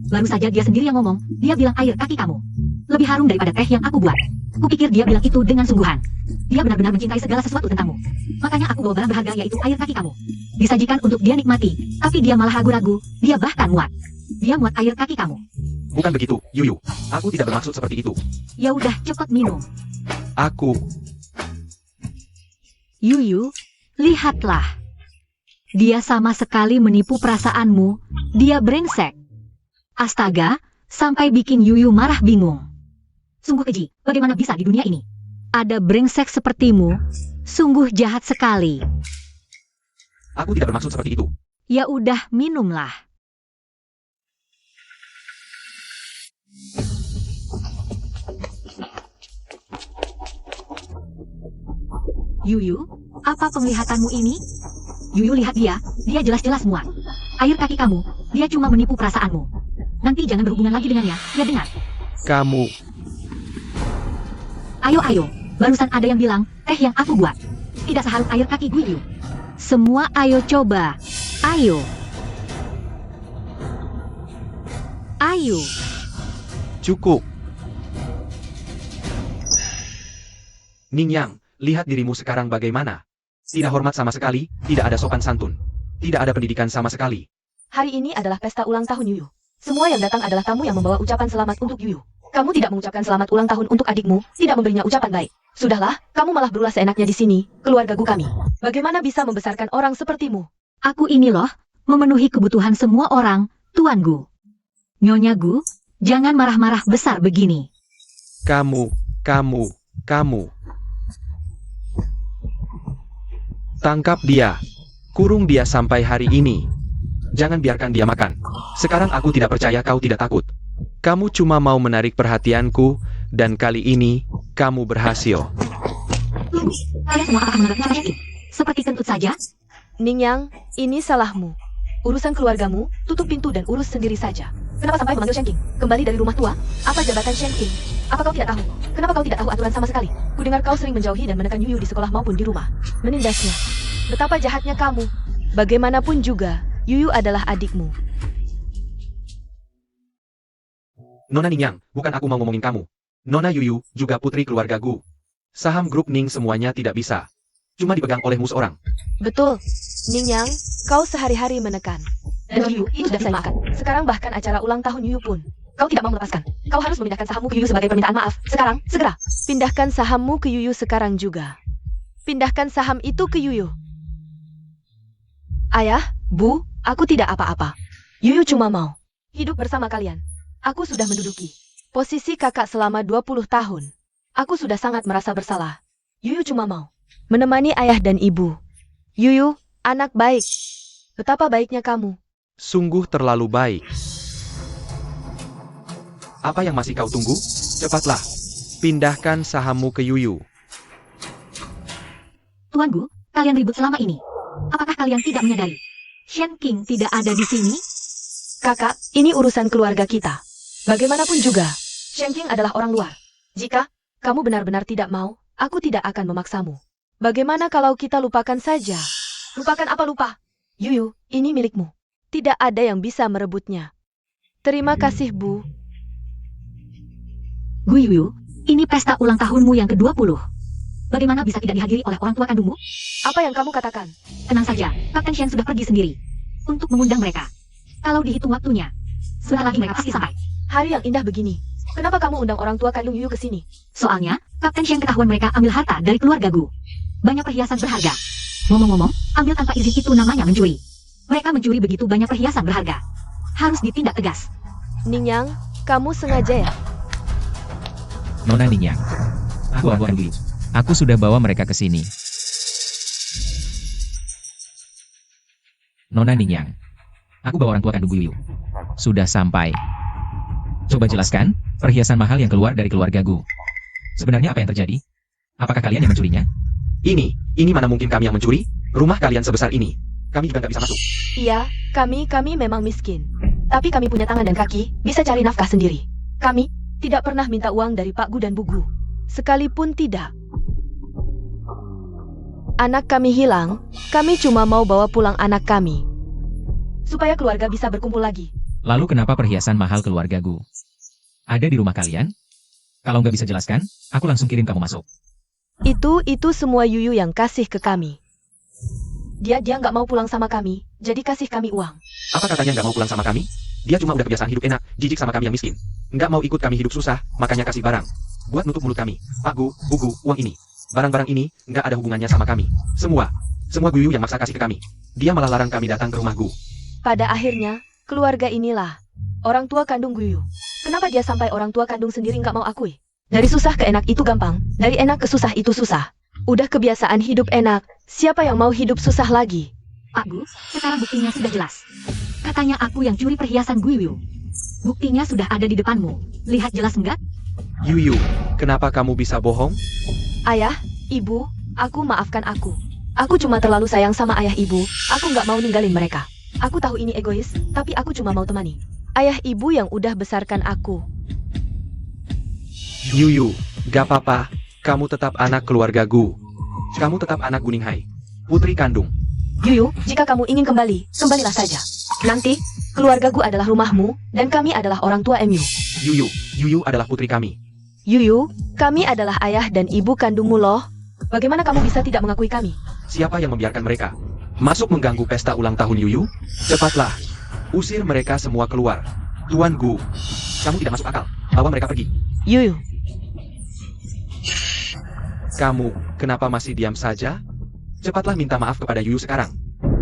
Baru saja dia sendiri yang ngomong, dia bilang air kaki kamu. Lebih harum daripada teh yang aku buat. Kupikir dia bilang itu dengan sungguhan. Dia benar-benar mencintai segala sesuatu tentangmu. Makanya aku bawa barang berharga yaitu air kaki kamu. Disajikan untuk dia nikmati, tapi dia malah ragu-ragu, dia bahkan muat. Dia muat air kaki kamu. Bukan begitu, Yuyu. Aku tidak bermaksud seperti itu. Ya udah, cepat minum. Aku, Yuyu, lihatlah. Dia sama sekali menipu perasaanmu. Dia brengsek. Astaga, sampai bikin Yuyu marah bingung. Sungguh keji, bagaimana bisa di dunia ini? Ada brengsek sepertimu, sungguh jahat sekali. aku tidak bermaksud seperti itu. Ya udah, minumlah. Yuyu, apa penglihatanmu ini? Yuyu, lihat dia jelas-jelas muat. Air kaki kamu, dia cuma menipu perasaanmu. Nanti jangan berhubungan lagi dengannya, ya dengar? Kamu, Ayo, barusan ada yang bilang, teh yang aku buat. Tidak seharum air kaki Guiyu. Semua ayo coba. Ayo. Ayo. cukup. Ningyang, lihat dirimu sekarang bagaimana. Tidak hormat sama sekali, tidak ada sopan santun. Tidak ada pendidikan sama sekali. Hari ini adalah pesta ulang tahun Yuyu. Semua yang datang adalah tamu yang membawa ucapan selamat untuk Yuyu. Kamu tidak mengucapkan selamat ulang tahun untuk adikmu, tidak memberinya ucapan baik. Sudahlah, kamu malah berulah seenaknya di sini, keluarga Gu kami. Bagaimana bisa membesarkan orang sepertimu? Aku ini loh, memenuhi kebutuhan semua orang, Tuan Gu. Nyonya Gu, jangan marah-marah besar begini. Kamu. Tangkap dia. Kurung dia sampai hari ini. Jangan biarkan dia makan. Sekarang aku tidak percaya kau tidak takut. Kamu cuma mau menarik perhatianku, dan kali ini, kamu berhasil. Tunggu, kalian semua akan menganggapnya remeh. Seperti kentut saja. Ningyang, ini salahmu. Urusan keluargamu, tutup pintu dan urus sendiri saja. Kenapa sampai memanggil Shen King? Kembali dari rumah tua? Apa jabatan Shen King? Apa kau tidak tahu? Kenapa kau tidak tahu aturan sama sekali? Kudengar kau sering menjauhi dan menekan Yuyu di sekolah maupun di rumah. Menindasnya. Betapa jahatnya kamu. Bagaimanapun juga, Yuyu adalah adikmu. Nona Ningyang, bukan aku mau ngomongin kamu. Nona Yuyu, juga putri keluarga Gu. Saham grup Ning semuanya tidak bisa. Cuma dipegang olehmu seorang. Betul. Ningyang, kau sehari-hari menekan. Dan Yuyu, itu sudah saya maafkan. Sekarang bahkan acara ulang tahun Yuyu pun. Kau tidak mau melepaskan. Kau harus memindahkan sahammu ke Yuyu sebagai permintaan maaf. Sekarang, segera. Pindahkan sahammu ke Yuyu sekarang juga. Pindahkan saham itu ke Yuyu. Ayah, Bu, aku tidak apa-apa. Yuyu cuma mau hidup bersama kalian. Aku sudah menduduki posisi kakak selama 20 tahun. Aku sudah sangat merasa bersalah. Yuyu cuma mau menemani ayah dan ibu. Yuyu, anak baik. Betapa baiknya kamu. Sungguh terlalu baik. Apa yang masih kau tunggu? Cepatlah. Pindahkan sahammu ke Yuyu. Tuan Gu, kalian ribut selama ini. Apakah kalian tidak menyadari? Shen King tidak ada di sini? Kakak, ini urusan keluarga kita. Bagaimanapun juga, Shen King adalah orang luar. Jika kamu benar-benar tidak mau, aku tidak akan memaksamu. Bagaimana kalau kita lupakan saja? Lupakan apa lupa? Yuyu, ini milikmu. Tidak ada yang bisa merebutnya. Terima kasih, Bu. Guiyu, ini pesta ulang tahunmu yang ke-20. Bagaimana bisa tidak dihadiri oleh orang tua kandungmu? Apa yang kamu katakan? Tenang saja, Kapten Shen sudah pergi sendiri untuk mengundang mereka. Kalau dihitung waktunya, sebentar lagi mereka pasti sampai. Hari yang indah begini. Kenapa kamu undang orang tua kandung Yuyu ke sini? Soalnya, Kapten Shen ketahuan mereka ambil harta dari keluarga Gu. Banyak perhiasan berharga. Ngomong-ngomong, ambil tanpa izin itu namanya mencuri. Mereka mencuri begitu banyak perhiasan berharga. Harus ditindak tegas. Ningyang, kamu sengaja ya? Nona Ningyang. Aku akan dulu. Aku sudah bawa mereka ke sini. Nona Ningyang. Aku bawa orang tua kandung Guiyu. Sudah sampai. Coba jelaskan, perhiasan mahal yang keluar dari keluarga Gu. Sebenarnya apa yang terjadi? Apakah kalian yang mencurinya? Ini mana mungkin kami yang mencuri? Rumah kalian sebesar ini. Kami juga nggak bisa masuk. Iya, kami memang miskin. Tapi kami punya tangan dan kaki, bisa cari nafkah sendiri. Kami tidak pernah minta uang dari Pak Gu dan Bu Gu. Sekalipun tidak. Anak kami hilang, kami cuma mau bawa pulang anak kami. Supaya keluarga bisa berkumpul lagi. Lalu kenapa perhiasan mahal keluarga Gu? Ada di rumah kalian? Kalau nggak bisa jelaskan, aku langsung kirim kamu masuk. Itu semua Yuyu yang kasih ke kami. Dia nggak mau pulang sama kami, jadi kasih kami uang. Apa katanya nggak mau pulang sama kami? Dia cuma udah kebiasaan hidup enak, jijik sama kami yang miskin. Nggak mau ikut kami hidup susah, makanya kasih barang. Buat nutup mulut kami. Pak Gu, Bu Gu, uang ini. Barang-barang ini, nggak ada hubungannya sama kami. Semua Guyu yang maksa kasih ke kami. Dia malah larang kami datang ke rumah Gu. Pada akhirnya, keluarga inilah orang tua kandung Guyu. Kenapa dia sampai orang tua kandung sendiri nggak mau akui? Dari susah ke enak itu gampang, dari enak ke susah itu susah. Udah kebiasaan hidup enak, siapa yang mau hidup susah lagi? Pak Gu, sekarang buktinya sudah jelas. Katanya aku yang curi perhiasan Guiyu. Buktinya sudah ada di depanmu. Lihat jelas enggak? Yuyu, kenapa kamu bisa bohong? Ayah, ibu, aku maafkan aku. Aku cuma terlalu sayang sama ayah ibu, aku nggak mau ninggalin mereka. Aku tahu ini egois, tapi aku cuma mau temani ayah ibu yang udah besarkan aku. Yuyu, gak apa-apa. Kamu tetap anak keluarga Gu. Kamu tetap anak Guninghai, putri kandung. Yuyu, jika kamu ingin kembali, kembalilah saja. Nanti, keluargaku adalah rumahmu, dan kami adalah orang tua MU. Yuyu adalah putri kami. Yuyu, kami adalah ayah dan ibu kandungmu loh. Bagaimana kamu bisa tidak mengakui kami? Siapa yang membiarkan mereka masuk mengganggu pesta ulang tahun Yuyu? Cepatlah, usir mereka semua keluar. Tuan Gu, kamu tidak masuk akal. Bawa mereka pergi. Yuyu, Kamu, kenapa masih diam saja? Cepatlah minta maaf kepada Yuyu sekarang.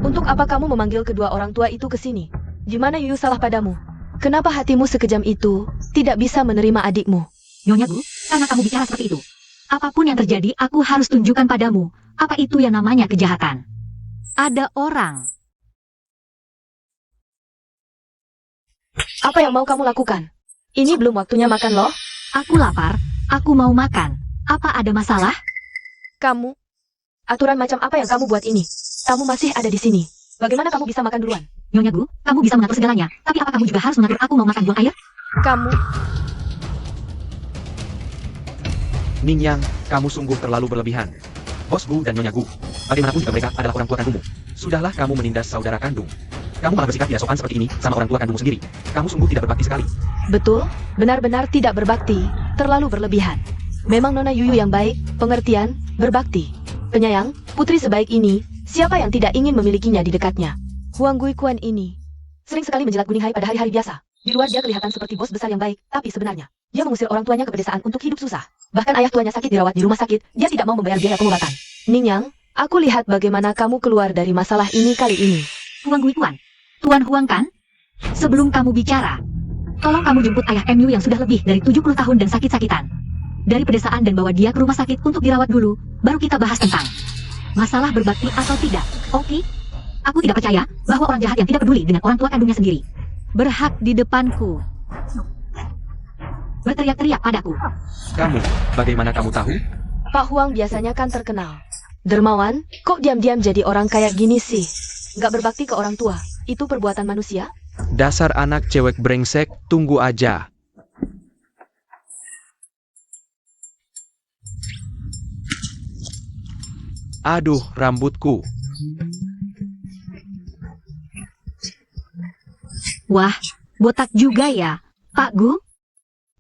untuk apa kamu memanggil kedua orang tua itu ke sini? Di mana Yuyu salah padamu? Kenapa hatimu sekejam itu, tidak bisa menerima adikmu? Nyonya Gu, karena kamu bicara seperti itu. Apapun yang terjadi, aku harus tunjukkan padamu. Apa itu yang namanya kejahatan? Ada orang. Apa yang mau kamu lakukan? Ini belum waktunya makan loh. Aku lapar, aku mau makan. Apa ada masalah? Kamu, aturan macam apa yang kamu buat ini? Kamu masih ada di sini. Bagaimana kamu bisa makan duluan? Nyonya Gu, kamu bisa mengatur segalanya. Tapi apa kamu juga harus mengatur aku mau makan buang air? Kamu, Ningyang, kamu sungguh terlalu berlebihan. Bos Gu dan Nyonya Gu, bagaimanapun juga mereka adalah orang tua kandungmu. Sudahlah kamu menindas saudara kandung. Kamu malah bersikap tidak sopan seperti ini sama orang tua kandungmu sendiri. Kamu sungguh tidak berbakti sekali. betul, benar-benar tidak berbakti, terlalu berlebihan. Memang Nona Yuyu yang baik, pengertian, berbakti, penyayang, putri sebaik ini, siapa yang tidak ingin memilikinya di dekatnya? Huang Gui Kuan ini sering sekali menjilat Guninghai pada hari-hari biasa. Di luar dia kelihatan seperti bos besar yang baik, tapi sebenarnya dia mengusir orang tuanya ke pedesaan untuk hidup susah. Bahkan ayah tuanya sakit dirawat di rumah sakit, dia tidak mau membayar biaya pengobatan. Ningyang, aku lihat bagaimana kamu keluar dari masalah ini kali ini. Huang Gui Kuan. Tuan Huang kan? Sebelum kamu bicara, tolong kamu jemput ayah MU yang sudah lebih dari 70 tahun dan sakit-sakitan dari pedesaan dan bawa dia ke rumah sakit untuk dirawat dulu, baru kita bahas tentang masalah berbakti atau tidak. Oke? Aku tidak percaya bahwa orang jahat yang tidak peduli dengan orang tua kandungnya sendiri berhak di depanku berteriak-teriak padaku. Kamu, bagaimana kamu tahu? Pak Huang biasanya kan terkenal dermawan, kok diam-diam jadi orang kayak gini sih? Gak berbakti ke orang tua, itu perbuatan manusia? Dasar anak cewek brengsek, tunggu aja. Aduh, rambutku. Wah, botak juga ya, Pak Gu?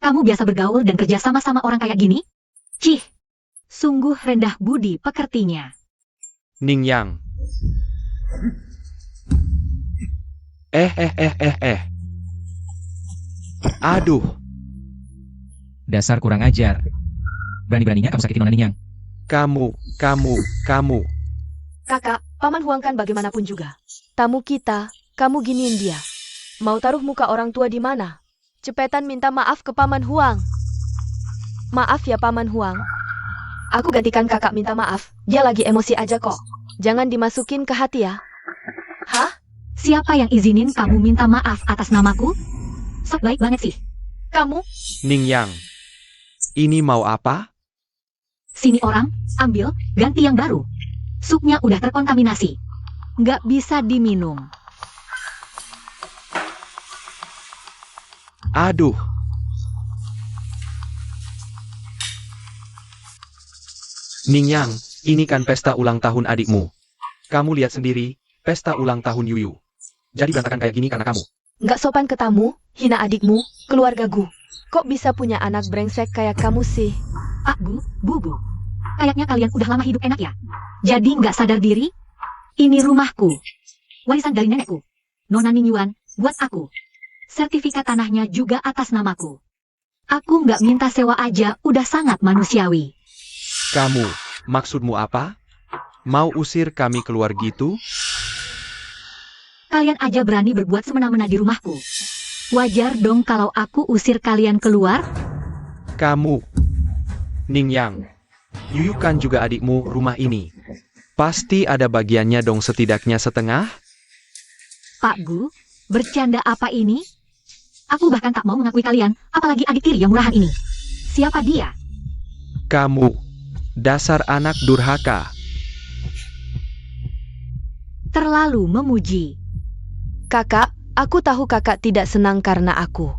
Kamu biasa bergaul dan kerja sama-sama orang kayak gini? Cih, sungguh rendah budi pekertinya. Ningyang. Aduh, Dasar kurang ajar. Berani-beraninya kamu sakitin Nona Ningyang. kamu. Kakak, Paman Huang kan bagaimanapun juga tamu kita, kamu giniin dia. Mau taruh muka orang tua di mana? Cepetan minta maaf ke Paman Huang. Maaf ya Paman Huang. Aku gantikan kakak minta maaf, dia lagi emosi aja kok. Jangan dimasukin ke hati ya. Hah? Siapa yang izinin kamu minta maaf atas namaku? Sok baik banget sih. Kamu? Ningyang. Ini mau apa? Sini orang, ambil, ganti yang baru. Supnya udah terkontaminasi. Nggak bisa diminum. Aduh. Ningyang, Ini kan pesta ulang tahun adikmu. Kamu lihat sendiri, pesta ulang tahun Yuyu. Jadi berantakan kayak gini karena kamu. Nggak sopan ke tamu, hina adikmu, keluargaku. Kok bisa punya anak brengsek kayak kamu sih? Pak Gu, Bu. Kayaknya kalian udah lama hidup enak ya? Jadi nggak sadar diri? Ini rumahku. Warisan dari nenekku. Nona Ningyuan, buat aku. Sertifikat tanahnya juga atas namaku. Aku nggak minta sewa aja, udah sangat manusiawi. Kamu, maksudmu apa? Mau usir kami keluar gitu? Kalian aja berani berbuat semena-mena di rumahku. Wajar dong kalau aku usir kalian keluar? Kamu, Ningyang, Yuyu kan juga adikmu rumah ini. Pasti ada bagiannya dong setidaknya setengah? Pak Gu, bercanda apa ini? Aku bahkan tak mau mengakui kalian, apalagi adik tiri yang murahan ini. Siapa dia? Kamu, dasar anak durhaka. Terlalu memuji. Kakak, aku tahu kakak tidak senang karena aku.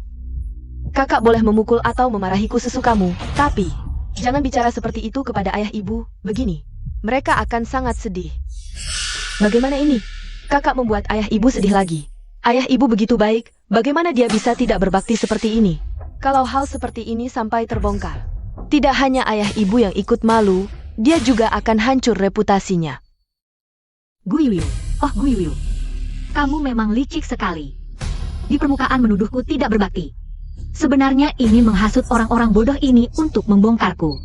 Kakak boleh memukul atau memarahiku sesukamu, tapi jangan bicara seperti itu kepada ayah ibu. Begini, mereka akan sangat sedih. Bagaimana ini? Kakak membuat ayah ibu sedih lagi. Ayah ibu begitu baik, bagaimana dia bisa tidak berbakti seperti ini? Kalau hal seperti ini sampai terbongkar, tidak hanya ayah ibu yang ikut malu, dia juga akan hancur reputasinya. Guiwiu, oh Guiwiu. Kamu memang licik sekali. Di permukaan menuduhku tidak berbakti. Sebenarnya ini menghasut orang-orang bodoh ini untuk membongkarku.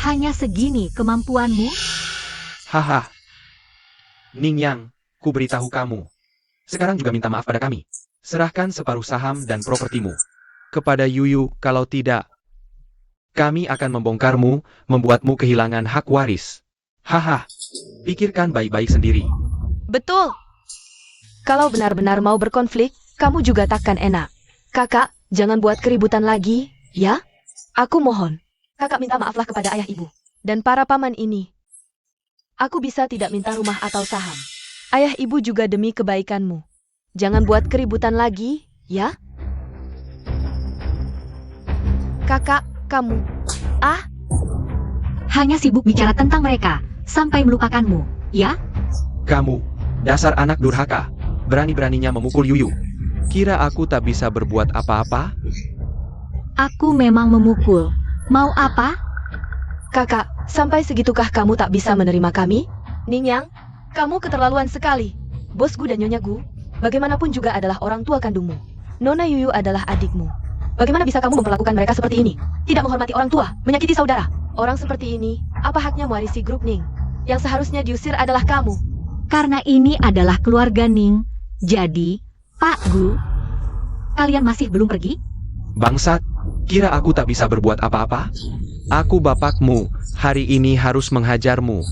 Hanya segini kemampuanmu? Haha. Ningyang, ku beritahu kamu. Sekarang juga minta maaf pada kami. Serahkan separuh saham dan propertimu kepada Yuyu, kalau tidak, kami akan membongkarmu, membuatmu kehilangan hak waris. Haha. Pikirkan baik-baik sendiri. Betul. Kalau benar-benar mau berkonflik, kamu juga takkan enak. Kakak, jangan buat keributan lagi, ya? Aku mohon. Kakak minta maaflah kepada ayah ibu dan para paman ini. Aku bisa tidak minta rumah atau saham. Ayah ibu juga demi kebaikanmu. Jangan buat keributan lagi, ya? Kakak, kamu. Hanya sibuk bicara tentang mereka, sampai melupakanmu, ya? Kamu, dasar anak durhaka, berani-beraninya memukul Yuyu. Kira aku tak bisa berbuat apa-apa? Aku memang memukul. Mau apa? Kakak, sampai segitukah kamu tak bisa menerima kami? Ningyang, kamu keterlaluan sekali. Bos Gu dan Nyonya Gu, bagaimanapun juga adalah orang tua kandungmu. Nona Yuyu adalah adikmu. Bagaimana bisa kamu memperlakukan mereka seperti ini? Tidak menghormati orang tua, menyakiti saudara. Orang seperti ini, apa haknya mewarisi grup Ning? Yang seharusnya diusir adalah kamu. Karena ini adalah keluarga Ning. Jadi, Pak Gu, kalian masih belum pergi? Bangsat, kira aku tak bisa berbuat apa-apa? Aku bapakmu, hari ini harus menghajarmu.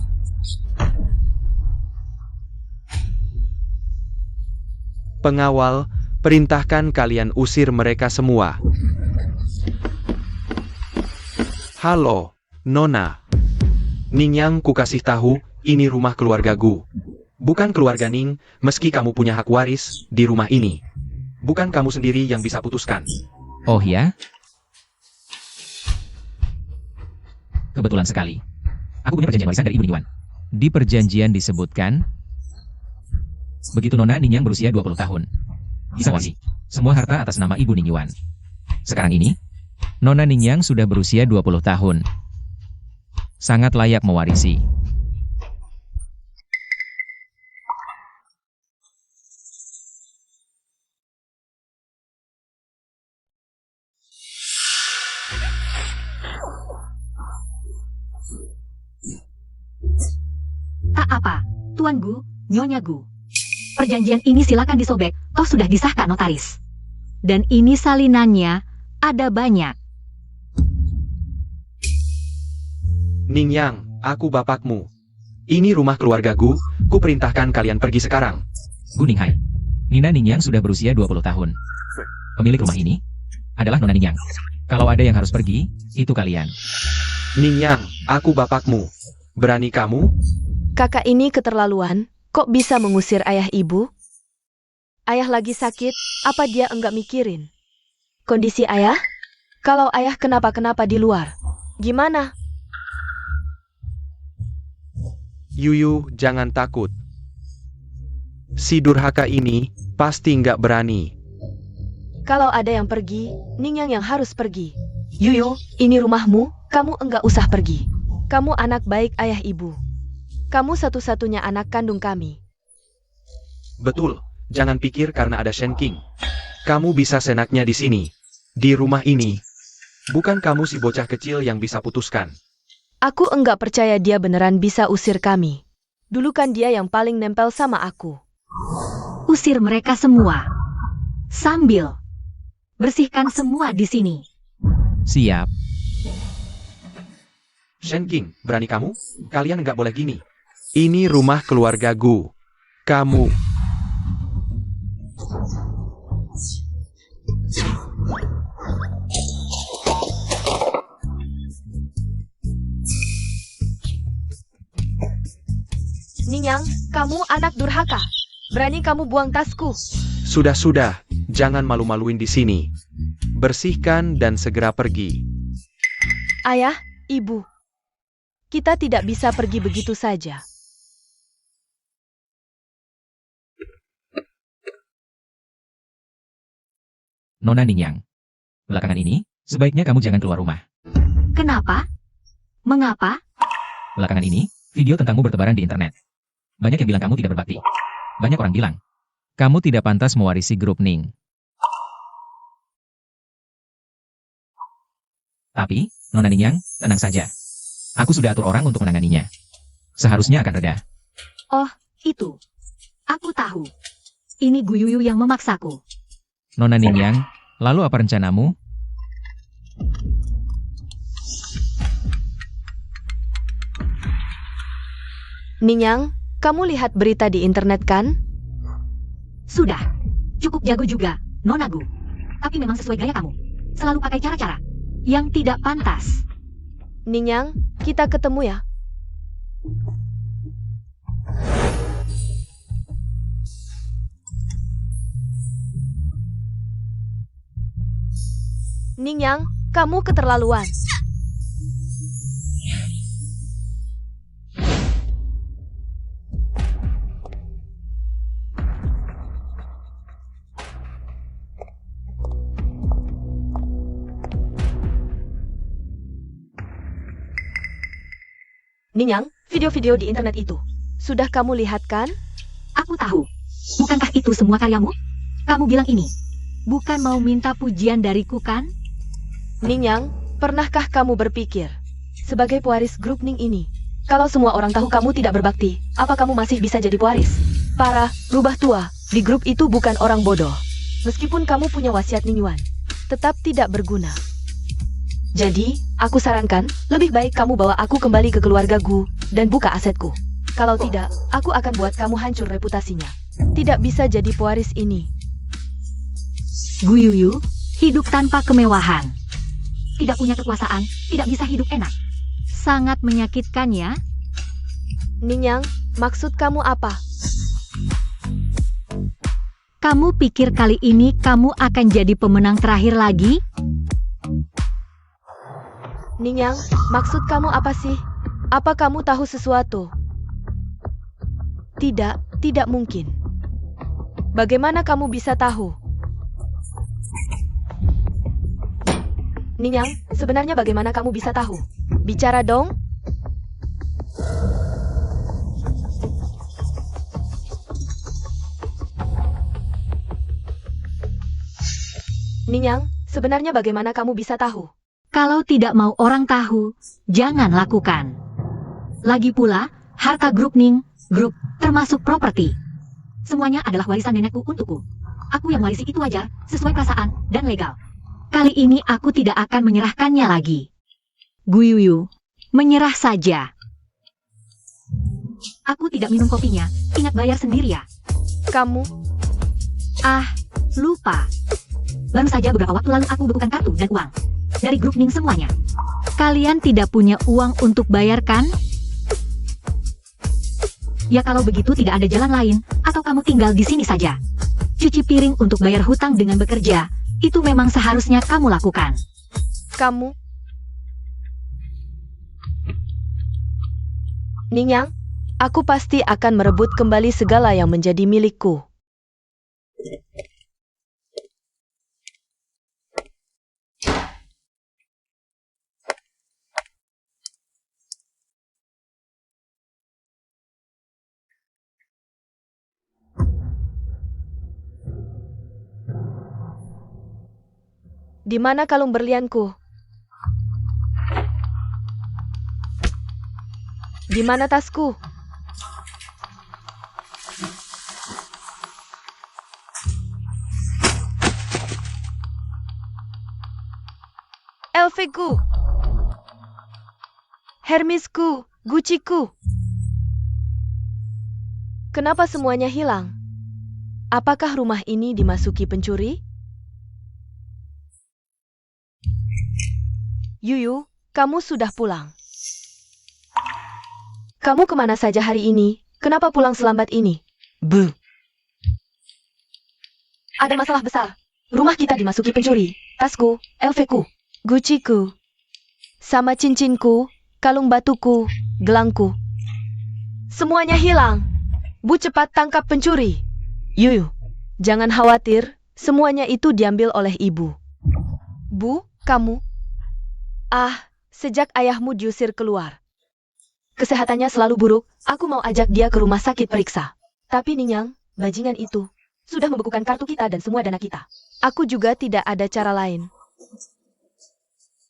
Pengawal, perintahkan kalian usir mereka semua. Halo, Nona. Ningyang, ku kasih tahu, ini rumah keluarga Gu. Bukan keluarga Ning, meski kamu punya hak waris di rumah ini. Bukan kamu sendiri yang bisa putuskan. Oh ya? Kebetulan sekali. Aku punya perjanjian warisan dari Ibu Ningguan. Di perjanjian disebutkan, begitu Nona Ningyang berusia 20 tahun, bisa mewarisi semua harta atas nama Ibu Ningyuan. Sekarang ini, Nona Ningyang sudah berusia 20 tahun. Sangat layak mewarisi. Tak apa, Tuan Gu, Nyonya Gu. Perjanjian ini silakan disobek, toh sudah disahkan notaris. Dan ini salinannya, ada banyak. Ningyang, aku bapakmu. Ini rumah keluarga Gu, ku perintahkan kalian pergi sekarang. Gu Ninghai. Nina Ningyang sudah berusia 20 tahun. Pemilik rumah ini adalah Nona Ningyang. Kalau ada yang harus pergi, itu kalian. Ningyang, aku bapakmu. Berani kamu? Kakak ini keterlaluan, kok bisa mengusir ayah ibu? Ayah lagi sakit, apa dia enggak mikirin? Kondisi ayah? Kalau ayah kenapa-kenapa di luar, gimana? Yuyu, jangan takut. Si durhaka ini pasti nggak berani. Kalau ada yang pergi, Ningyang yang harus pergi. Yuyu, ini rumahmu, kamu enggak usah pergi. Kamu anak baik ayah ibu. Kamu satu-satunya anak kandung kami. Betul, jangan pikir karena ada Shen King. Kamu bisa senaknya di sini. Di rumah ini. Bukan kamu si bocah kecil yang bisa putuskan. Aku enggak percaya dia beneran bisa usir kami. Dulu kan dia yang paling nempel sama aku. Usir mereka semua. Sambil bersihkan semua di sini. Siap. Shen King, berani kamu? Kalian nggak boleh gini. Ini rumah keluarga Gu. Kamu. Ningyang, kamu anak durhaka. Berani kamu buang tasku. Sudah, jangan malu-maluin di sini. Bersihkan dan segera pergi. Ayah, ibu. Kita tidak bisa pergi begitu saja. Nona Ningyang. Belakangan ini, sebaiknya kamu jangan keluar rumah. Kenapa? Mengapa? Belakangan ini, video tentangmu bertebaran di internet. Banyak yang bilang kamu tidak berbakti. Banyak orang bilang, kamu tidak pantas mewarisi grup Ning. Tapi, Nona Ningyang, tenang saja. Aku sudah atur orang untuk menanganinya. Seharusnya akan reda. Oh, itu. Aku tahu. Ini Gu Yuyu yang memaksaku. Nona Ningyang, lalu apa rencanamu? Ningyang, kamu lihat berita di internet kan? Sudah. Cukup jago juga, Nona Gu. Tapi memang sesuai gaya kamu. Selalu pakai cara-cara yang tidak pantas. Ningyang, kita ketemu ya. Ningyang, kamu keterlaluan. Ningyang, video-video di internet itu. Sudah kamu lihat kan? Aku tahu. Bukankah itu semua karyamu? Kamu bilang ini. Bukan mau minta pujian dariku kan? Ningyang, pernahkah kamu berpikir, sebagai pewaris grup Ning ini, kalau semua orang tahu kamu tidak berbakti, apa kamu masih bisa jadi pewaris? Para rubah tua di grup itu bukan orang bodoh. Meskipun kamu punya wasiat Ning Yuan, tetap tidak berguna. Jadi, aku sarankan, lebih baik kamu bawa aku kembali ke keluarga Gu dan buka asetku. Kalau tidak, aku akan buat kamu hancur reputasinya. Tidak bisa jadi pewaris ini. Gu Yuyu, hidup tanpa kemewahan. Tidak punya kekuasaan, tidak bisa hidup enak. Sangat menyakitkan ya. Ningyang, maksud kamu apa? Kamu pikir kali ini kamu akan jadi pemenang terakhir lagi? Ningyang, maksud kamu apa sih? Apa kamu tahu sesuatu? Tidak mungkin. Bagaimana kamu bisa tahu? Ningyang, sebenarnya bagaimana kamu bisa tahu? Bicara dong. Ningyang, sebenarnya bagaimana kamu bisa tahu? Kalau tidak mau orang tahu, jangan lakukan. Lagi pula, harta grup Ning, grup, termasuk properti. Semuanya adalah warisan nenekku untukku. Aku yang warisi itu wajar, sesuai perasaan, dan legal. Kali ini aku tidak akan menyerahkannya lagi. Gu Yuyu, menyerah saja. Aku tidak minum kopinya, ingat bayar sendiri ya. Kamu, Lupa. Baru saja beberapa waktu lalu aku bekukan kartu dan uang. Dari grup Ning semuanya. Kalian tidak punya uang untuk bayar kan? Ya kalau begitu tidak ada jalan lain, atau kamu tinggal di sini saja. Cuci piring untuk bayar hutang dengan bekerja, itu memang seharusnya kamu lakukan. kamu. Ningyang, aku pasti akan merebut kembali segala yang menjadi milikku. Di mana kalung berlianku? Di mana tasku? Elveku, Hermesku, Gucciku. Kenapa semuanya hilang? Apakah rumah ini dimasuki pencuri? Yuyu, kamu sudah pulang. Kamu kemana saja hari ini? Kenapa pulang selambat ini? Bu. Ada masalah besar. Rumah kita dimasuki pencuri. Tasku, Elveku, Gucciku, sama cincinku, kalung batuku, gelangku. Semuanya hilang. Bu, cepat tangkap pencuri. Yuyu, jangan khawatir. Semuanya itu diambil oleh ibu. Bu, kamu? Sejak ayahmu diusir keluar. Kesehatannya selalu buruk, aku mau ajak dia ke rumah sakit periksa. Tapi Ninyang, bajingan itu, sudah membekukan kartu kita dan semua dana kita. Aku juga tidak ada cara lain.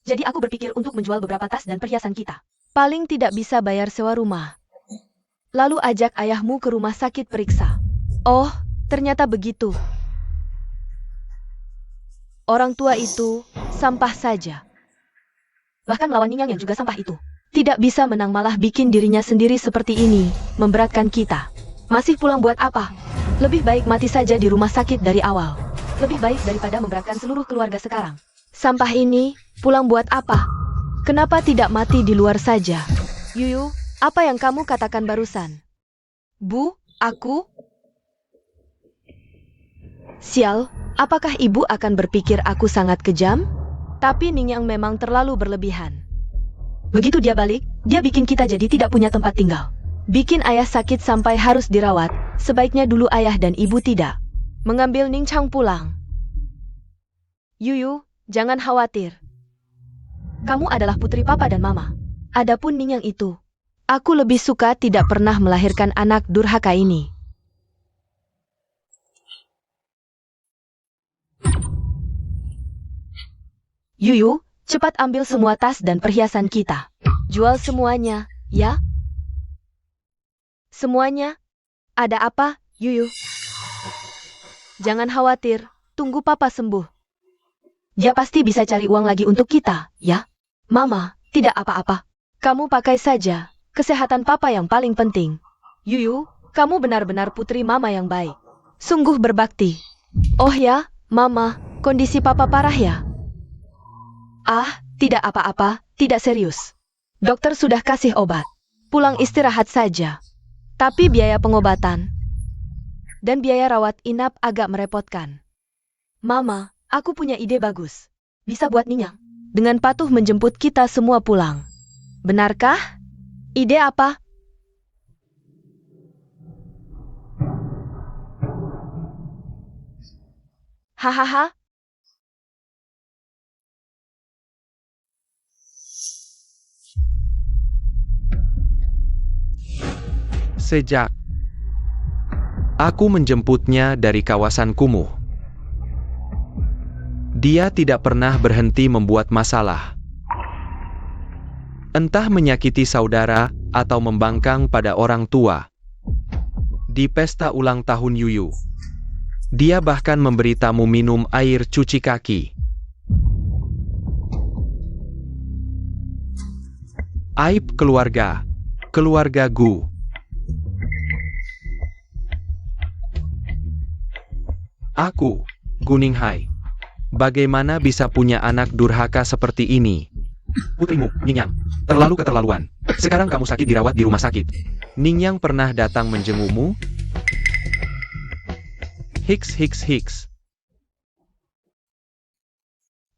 Jadi aku berpikir untuk menjual beberapa tas dan perhiasan kita. Paling tidak bisa bayar sewa rumah. Lalu ajak ayahmu ke rumah sakit periksa. Oh, ternyata begitu. Orang tua itu sampah saja. Bahkan lawan Ninyang yang juga sampah itu. Tidak bisa menang malah bikin dirinya sendiri seperti ini, memberatkan kita. Masih pulang buat apa? Lebih baik mati saja di rumah sakit dari awal. Lebih baik daripada memberatkan seluruh keluarga sekarang. Sampah ini, pulang buat apa? Kenapa tidak mati di luar saja? Yuyu, apa yang kamu katakan barusan? Bu, aku? Sial, apakah ibu akan berpikir aku sangat kejam? Tapi Ninyang memang terlalu berlebihan. Begitu dia balik, dia bikin kita jadi tidak punya tempat tinggal. Bikin ayah sakit sampai harus dirawat, sebaiknya dulu ayah dan ibu tidak mengambil Ningchang pulang. Yuyu, jangan khawatir. Kamu adalah putri papa dan mama. Adapun Ninyang itu, aku lebih suka tidak pernah melahirkan anak durhaka ini. Yuyu, cepat ambil semua tas dan perhiasan kita. Jual semuanya, ya? Semuanya? Ada apa, Yuyu? Jangan khawatir, tunggu papa sembuh. Dia pasti bisa cari uang lagi untuk kita, ya? Mama, tidak apa-apa. Kamu pakai saja, kesehatan papa yang paling penting. Yuyu, kamu benar-benar putri mama yang baik. Sungguh berbakti. Oh ya, mama, kondisi papa parah ya? Tidak apa-apa, tidak serius. Dokter sudah kasih obat. Pulang istirahat saja. Tapi biaya pengobatan dan biaya rawat inap agak merepotkan. Mama, aku punya ide bagus. Bisa buat Ninyang dengan patuh menjemput kita semua pulang. Benarkah? Ide apa? Hahaha. Sejak aku menjemputnya dari kawasan kumuh, dia tidak pernah berhenti membuat masalah. Entah menyakiti saudara atau membangkang pada orang tua. Di pesta ulang tahun Yuyu, dia bahkan memberi tamu minum air cuci kaki. Aib keluarga, keluarga Gu. Aku, Guninghai, bagaimana bisa punya anak durhaka seperti ini? Putrimu, Ninyang, terlalu keterlaluan. Sekarang kamu sakit dirawat di rumah sakit. Ninyang pernah datang menjengukmu? Hiks.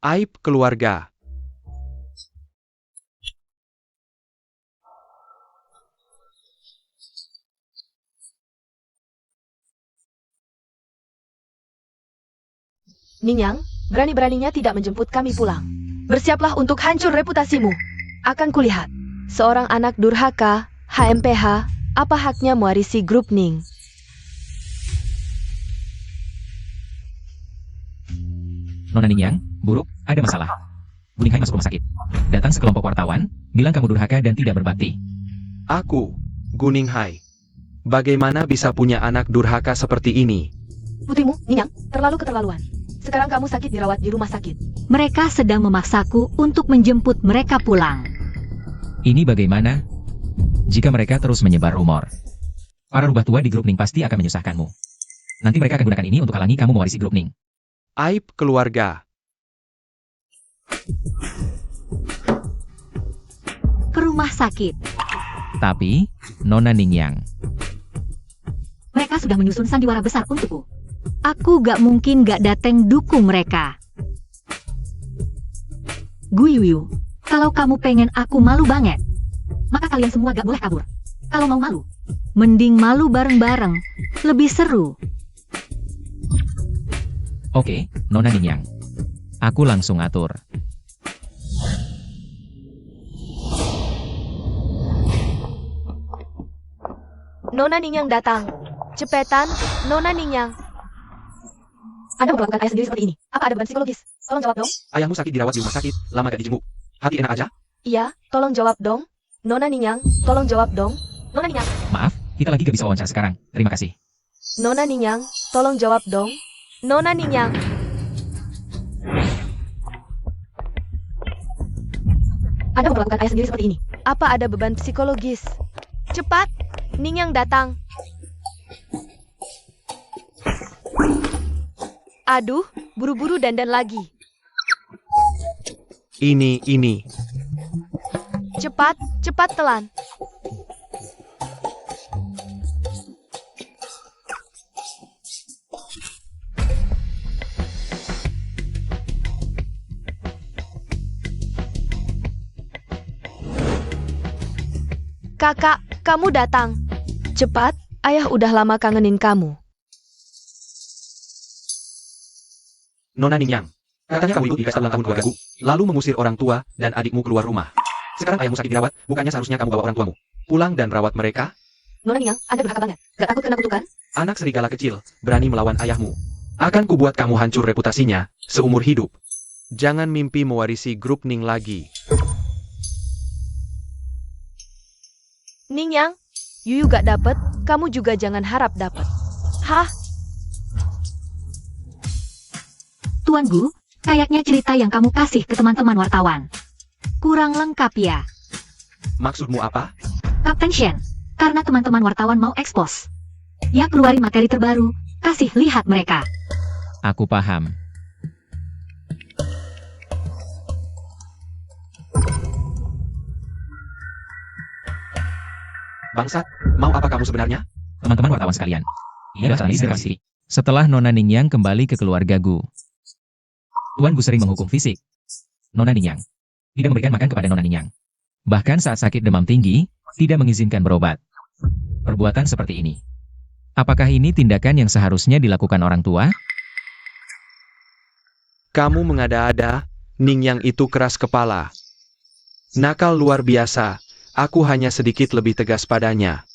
Aib keluarga. Ninyang, berani-beraninya tidak menjemput kami pulang. Bersiaplah untuk hancur reputasimu. Akan kulihat. Seorang anak durhaka, HMPH, apa haknya mewarisi grup Ning? Nona Ningyang, buruk, ada masalah. Gu Ninghai masuk rumah sakit. Datang sekelompok wartawan, bilang kamu durhaka dan tidak berbakti. Aku, Gu Ninghai. Bagaimana bisa punya anak durhaka seperti ini? Putrimu, Ninyang, terlalu keterlaluan. Sekarang kamu sakit dirawat di rumah sakit. Mereka sedang memaksaku untuk menjemput mereka pulang. Ini bagaimana? Jika mereka terus menyebar rumor. Para rubah tua di grup Ning pasti akan menyusahkanmu. Nanti mereka akan gunakan ini untuk halangi kamu mewarisi grup Ning. Aib keluarga. Ke rumah sakit. Tapi, Nona Ningyang, Mereka sudah menyusun sandiwara besar untukku. Aku gak mungkin gak dateng dukung mereka. Guiyu, kalau kamu pengen aku malu banget, maka kalian semua gak boleh kabur. Kalau mau malu, mending malu bareng-bareng. Lebih seru. oke, Nona Ningyang. Aku langsung atur. Nona Ninyang datang. Cepetan, Nona Ninyang. Anda memperlakukan ayah sendiri seperti ini. Apa ada beban psikologis? Tolong jawab dong. Ayahmu sakit dirawat di rumah sakit, lama gak dijenguk. Hati enak aja? Iya, tolong jawab dong. Nona Ninyang, tolong jawab dong. Nona Ninyang. Maaf, kita lagi gak bisa wawancara sekarang. Terima kasih. Nona Ninyang, tolong jawab dong. Nona Ninyang. Anda memperlakukan ayah sendiri seperti ini. Apa ada beban psikologis? Cepat, Ninyang datang. Aduh, buru-buru dandan lagi. Ini. Cepat, cepat telan. Kakak, kamu datang. Cepat, ayah udah lama kangenin kamu. Nona Ningyang. Katanya kamu ikut di pesta ulang tahun keluargaku, lalu mengusir orang tua dan adikmu keluar rumah. Sekarang ayahmu sakit dirawat, bukannya seharusnya kamu bawa orang tuamu pulang dan rawat mereka? Nona Ninyang, Anda durhaka banget. Gak takut kena kutukan? Anak serigala kecil, berani melawan ayahmu. Akan kubuat kamu hancur reputasinya, seumur hidup. Jangan mimpi mewarisi grup Ning lagi. Ninyang, Yuyu gak dapet, kamu juga jangan harap dapet. Hah? Tuan Gu, kayaknya cerita yang kamu kasih ke teman-teman wartawan kurang lengkap ya, Maksudmu apa? Kapten Shen. Karena teman-teman wartawan mau ekspos. Ya keluarin materi terbaru, kasih lihat mereka. Aku paham. Bangsat, mau apa kamu sebenarnya? Teman-teman wartawan sekalian. Ini adalah inspirasi. Setelah Nona Ningyang kembali ke keluarga Gu, Tuan Gu sering menghukum fisik Nona Ningyang. Tidak memberikan makan kepada Nona Ningyang. Bahkan saat sakit demam tinggi, tidak mengizinkan berobat. Perbuatan seperti ini. Apakah ini tindakan yang seharusnya dilakukan orang tua? Kamu mengada-ada, Ningyang itu keras kepala. Nakal luar biasa, aku hanya sedikit lebih tegas padanya.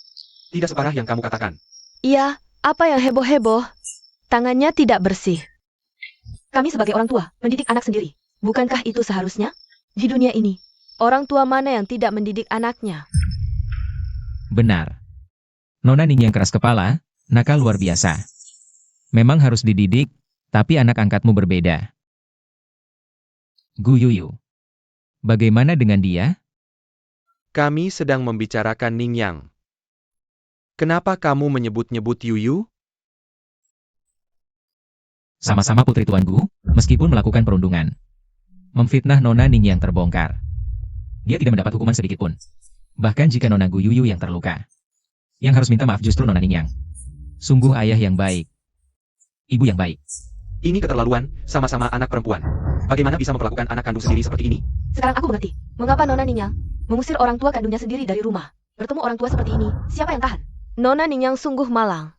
Tidak separah yang kamu katakan. Iya, apa yang heboh-heboh? Tangannya tidak bersih. Kami sebagai orang tua, mendidik anak sendiri. Bukankah itu seharusnya? Di dunia ini, orang tua mana yang tidak mendidik anaknya? Benar. Nona Ningyang keras kepala, nakal luar biasa. Memang harus dididik, tapi anak angkatmu berbeda. Gu Yuyu. Bagaimana dengan dia? Kami sedang membicarakan Ningyang. Kenapa kamu menyebut-nyebut Yuyu? Sama-sama putri Tuan Gu, meskipun melakukan perundungan. Memfitnah Nona Ningyang terbongkar. Dia tidak mendapat hukuman sedikit pun. Bahkan jika Nona Gu Yuyu yang terluka. Yang harus minta maaf justru Nona Ningyang. Sungguh ayah yang baik. Ibu yang baik. Ini keterlaluan, sama-sama anak perempuan. Bagaimana bisa memperlakukan anak kandung sendiri seperti ini? Sekarang aku mengerti, mengapa Nona Ninyang mengusir orang tua kandungnya sendiri dari rumah. Bertemu orang tua seperti ini, siapa yang tahan? Nona Ninyang sungguh malang.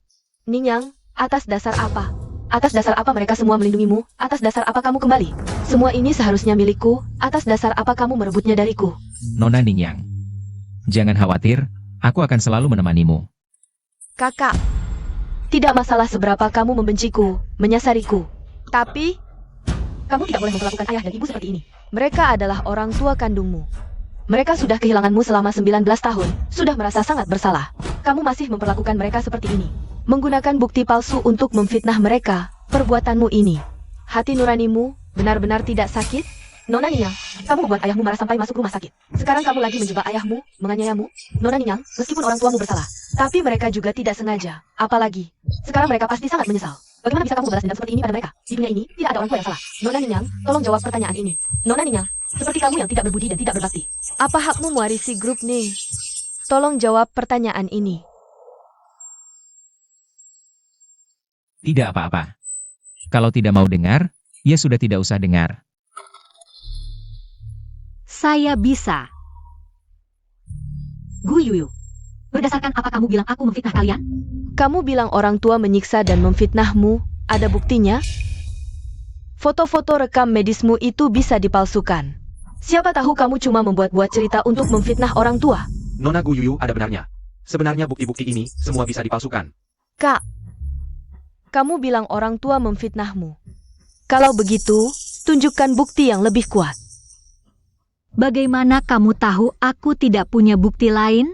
Ninyang, atas dasar apa? Atas dasar apa mereka semua melindungimu? Atas dasar apa kamu kembali? Semua ini seharusnya milikku. Atas dasar apa kamu merebutnya dariku? Nona Ningyang. Jangan khawatir, aku akan selalu menemanimu. Kakak, tidak masalah seberapa kamu membenciku, menyasariku. Tapi, kamu tidak boleh memperlakukan ayah dan ibu seperti ini. Mereka adalah orang tua kandungmu. Mereka sudah kehilanganmu selama 19 tahun, sudah merasa sangat bersalah. Kamu masih memperlakukan mereka seperti ini. Menggunakan bukti palsu untuk memfitnah mereka. Perbuatanmu ini, hati nuranimu benar-benar tidak sakit? Nona Ninyang, kamu membuat ayahmu marah sampai masuk rumah sakit. Sekarang kamu lagi menjebak ayahmu, menganiayamu. Nona Ninyang, meskipun orang tuamu bersalah, tapi mereka juga tidak sengaja. Apalagi, sekarang mereka pasti sangat menyesal. Bagaimana bisa kamu balas dendam seperti ini pada mereka? Di dunia ini, tidak ada orang tua yang salah. Nona Ninyang, tolong jawab pertanyaan ini. Nona Ninyang, seperti kamu yang tidak berbudi dan tidak berbakti. Apa hakmu mewarisi grup Ning? Tolong jawab pertanyaan ini. Tidak apa-apa. Kalau tidak mau dengar, ya sudah tidak usah dengar. Saya bisa. Gu Yuyu, berdasarkan apa kamu bilang aku memfitnah kalian? Kamu bilang orang tua menyiksa dan memfitnahmu, ada buktinya? Foto-foto rekam medismu itu bisa dipalsukan. Siapa tahu kamu cuma membuat-buat cerita untuk memfitnah orang tua. Nona Gu Yuyu ada benarnya. Sebenarnya bukti-bukti ini semua bisa dipalsukan. Kak, kamu bilang orang tua memfitnahmu. Kalau begitu, tunjukkan bukti yang lebih kuat. Bagaimana kamu tahu aku tidak punya bukti lain?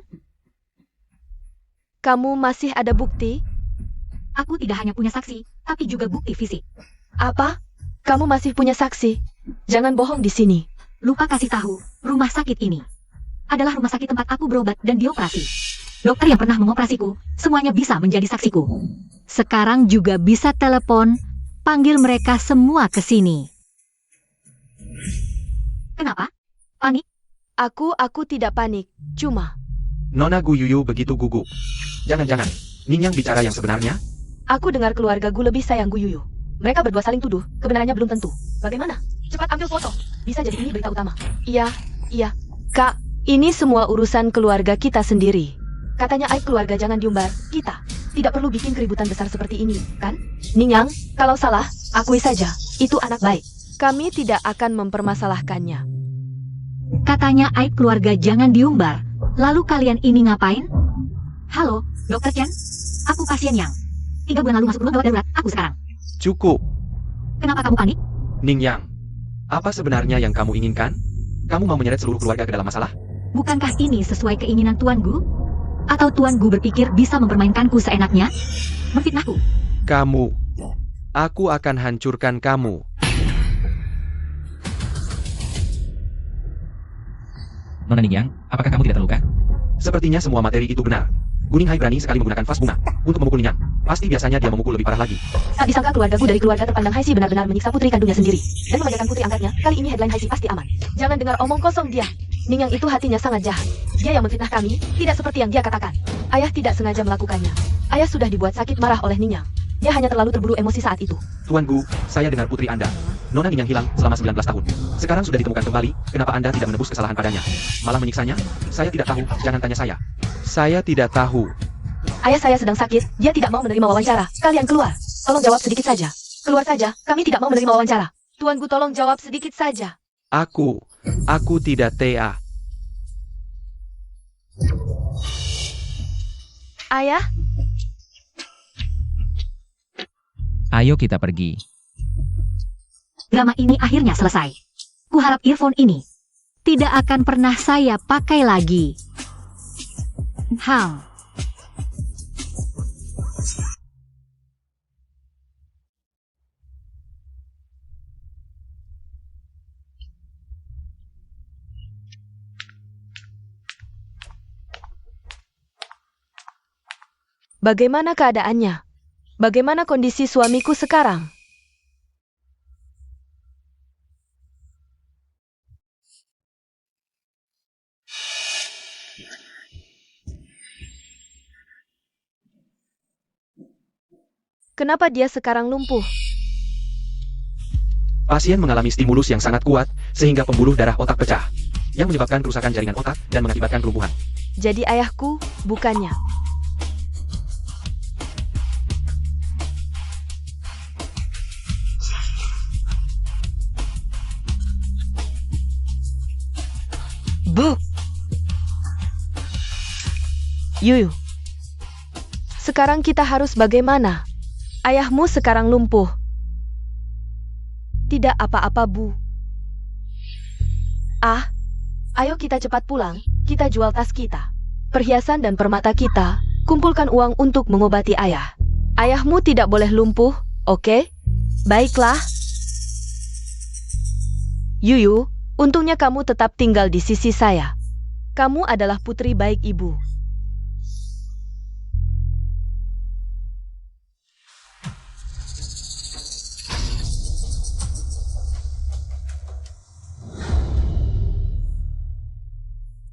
Kamu masih ada bukti? Aku tidak hanya punya saksi, tapi juga bukti fisik. Apa? Kamu masih punya saksi? Jangan bohong di sini. Lupa kasih tahu, rumah sakit ini adalah rumah sakit tempat aku berobat dan dioperasi. Dokter yang pernah mengoperasiku, semuanya bisa menjadi saksiku. Sekarang juga bisa telepon, panggil mereka semua ke sini. Kenapa? Panik? Aku tidak panik, cuma... Nona Gu Yuyu begitu gugup. Jangan-jangan, Ninyang bicara yang sebenarnya? Aku dengar keluarga Gu lebih sayang Gu Yuyu. Mereka berdua saling tuduh, kebenarannya belum tentu. Bagaimana? Cepat ambil foto. Bisa jadi ini berita utama. Iya. Kak, ini semua urusan keluarga kita sendiri. Katanya aib keluarga jangan diumbar. Kita tidak perlu bikin keributan besar seperti ini, kan? Ninyang, kalau salah, akui saja. Itu anak baik. Kami tidak akan mempermasalahkannya. Katanya aib keluarga jangan diumbar. Lalu kalian ini ngapain? Halo, Dokter Chen. Aku pasien yang 3 bulan lalu masuk rumah gawat darurat. Aku sekarang. Cukup. Kenapa kamu panik? Ninyang, apa sebenarnya yang kamu inginkan? Kamu mau menyeret seluruh keluarga ke dalam masalah? Bukankah ini sesuai keinginan Tuan Gu? Atau Tuan Gu berpikir bisa mempermainkanku seenaknya? Memfitnahku? Kamu. Aku akan hancurkan kamu. Nona Ningyang, apakah kamu tidak terluka? Sepertinya semua materi itu benar. Guning Hai berani sekali menggunakan vas bunga untuk memukul Ninyang. Pasti biasanya dia memukul lebih parah lagi. Tak disangka keluarga Gu dari keluarga terpandang Haisi benar-benar menyiksa putri kandungnya sendiri. Dan memanjakan putri angkatnya, kali ini headline Haisi pasti aman. Jangan dengar omong kosong dia. Ninyang itu hatinya sangat jahat. Dia yang memfitnah kami, tidak seperti yang dia katakan. Ayah tidak sengaja melakukannya. Ayah sudah dibuat sakit marah oleh Ninyang. Dia hanya terlalu terburu emosi saat itu. Tuan Gu, saya dengar putri Anda, Nona Ninyang hilang selama 19 tahun. Sekarang sudah ditemukan kembali, kenapa Anda tidak menebus kesalahan padanya? Malah menyiksanya? Saya tidak tahu, jangan tanya saya. Saya tidak tahu. Ayah saya sedang sakit, dia tidak mau menerima wawancara. Kalian keluar. Tolong jawab sedikit saja. Keluar saja, kami tidak mau menerima wawancara. Tuan Gu tolong jawab sedikit saja. Aku tidak TA. Ayah? Ayo kita pergi. Drama ini akhirnya selesai. Kuharap earphone ini tidak akan pernah saya pakai lagi. Hang. Bagaimana keadaannya? Bagaimana kondisi suamiku sekarang? Kenapa dia sekarang lumpuh? Pasien mengalami stimulus yang sangat kuat, sehingga pembuluh darah otak pecah, yang menyebabkan kerusakan jaringan otak dan mengakibatkan kelumpuhan. Jadi ayahku, bukannya. Bu. Yuyu. Sekarang kita harus bagaimana? Ayahmu sekarang lumpuh. Tidak apa-apa, Bu. Ah, ayo kita cepat pulang. Kita jual tas kita, perhiasan dan permata kita. Kumpulkan uang untuk mengobati ayah. Ayahmu tidak boleh lumpuh, oke? Baiklah. Yuyu, untungnya kamu tetap tinggal di sisi saya. Kamu adalah putri baik ibu.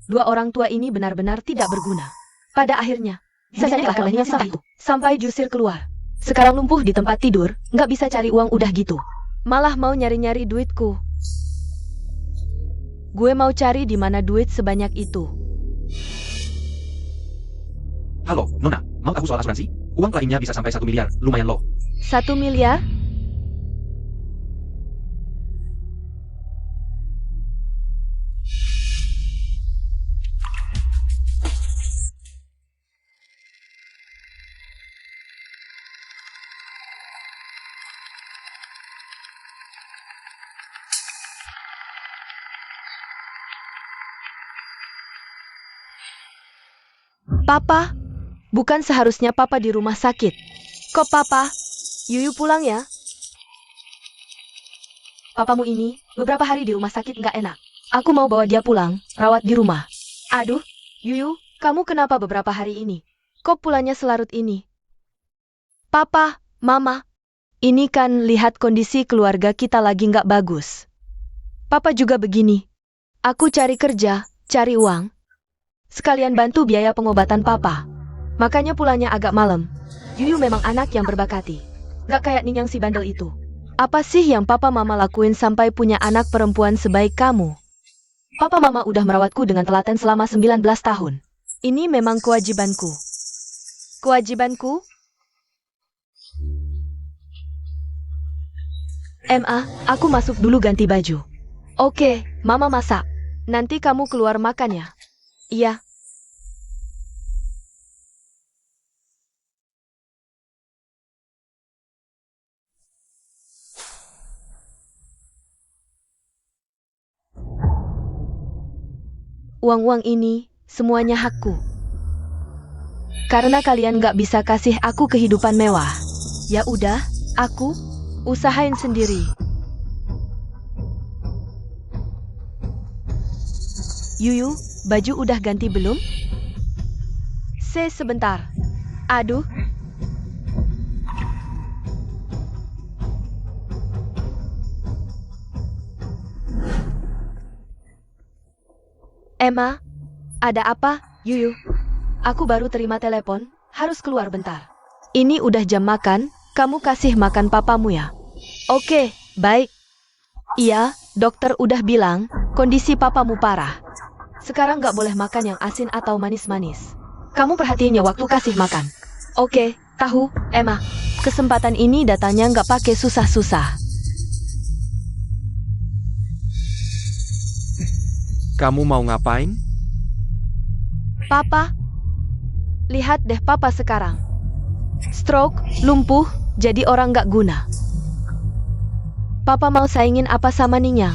Dua orang tua ini benar-benar tidak berguna. Pada akhirnya, saya telah kelihatan sampai Jusir keluar. Sekarang lumpuh di tempat tidur, nggak bisa cari uang udah gitu. Malah mau nyari-nyari duitku. Gue mau cari di mana duit sebanyak itu. Halo, Nona, mau tahu soal asuransi? Uang klaimnya bisa sampai 1 miliar, lumayan loh. 1 miliar? Papa, bukan seharusnya Papa di rumah sakit. Kok Papa? Yuyu pulang ya? Papamu ini beberapa hari di rumah sakit nggak enak. Aku mau bawa dia pulang, rawat di rumah. Aduh, Yuyu, kamu kenapa beberapa hari ini? Kok pulangnya selarut ini? Papa, Mama, ini kan lihat kondisi keluarga kita lagi nggak bagus. Papa juga begini. Aku cari kerja, cari uang. Sekalian bantu biaya pengobatan Papa. Makanya pulangnya agak malam. Yuyu memang anak yang berbakati. Gak kayak Ning yang si bandel itu. Apa sih yang Papa Mama lakuin sampai punya anak perempuan sebaik kamu? Papa Mama udah merawatku dengan telaten selama 19 tahun. Ini memang kewajibanku. Kewajibanku? Aku masuk dulu ganti baju. Oke, Mama masak. Nanti kamu keluar makan ya. Iya. Uang-uang ini semuanya hakku. Karena kalian gak bisa kasih aku kehidupan mewah. Ya udah, aku usahain sendiri. Yuyu, baju udah ganti belum? Sebentar. Aduh. Emma, ada apa, Yuyu? Aku baru terima telepon, harus keluar bentar. Ini udah jam makan, kamu kasih makan papamu ya? Oke, baik. Iya, dokter udah bilang, kondisi papamu parah. Sekarang gak boleh makan yang asin atau manis-manis. Kamu perhatiin ya waktu kasih makan. Oke, tahu, Emma. Kesempatan ini datangnya gak pakai susah-susah. Kamu mau ngapain? Papa, lihat deh Papa sekarang. Stroke, lumpuh, jadi orang gak guna. Papa mau saingin apa sama Ningnya?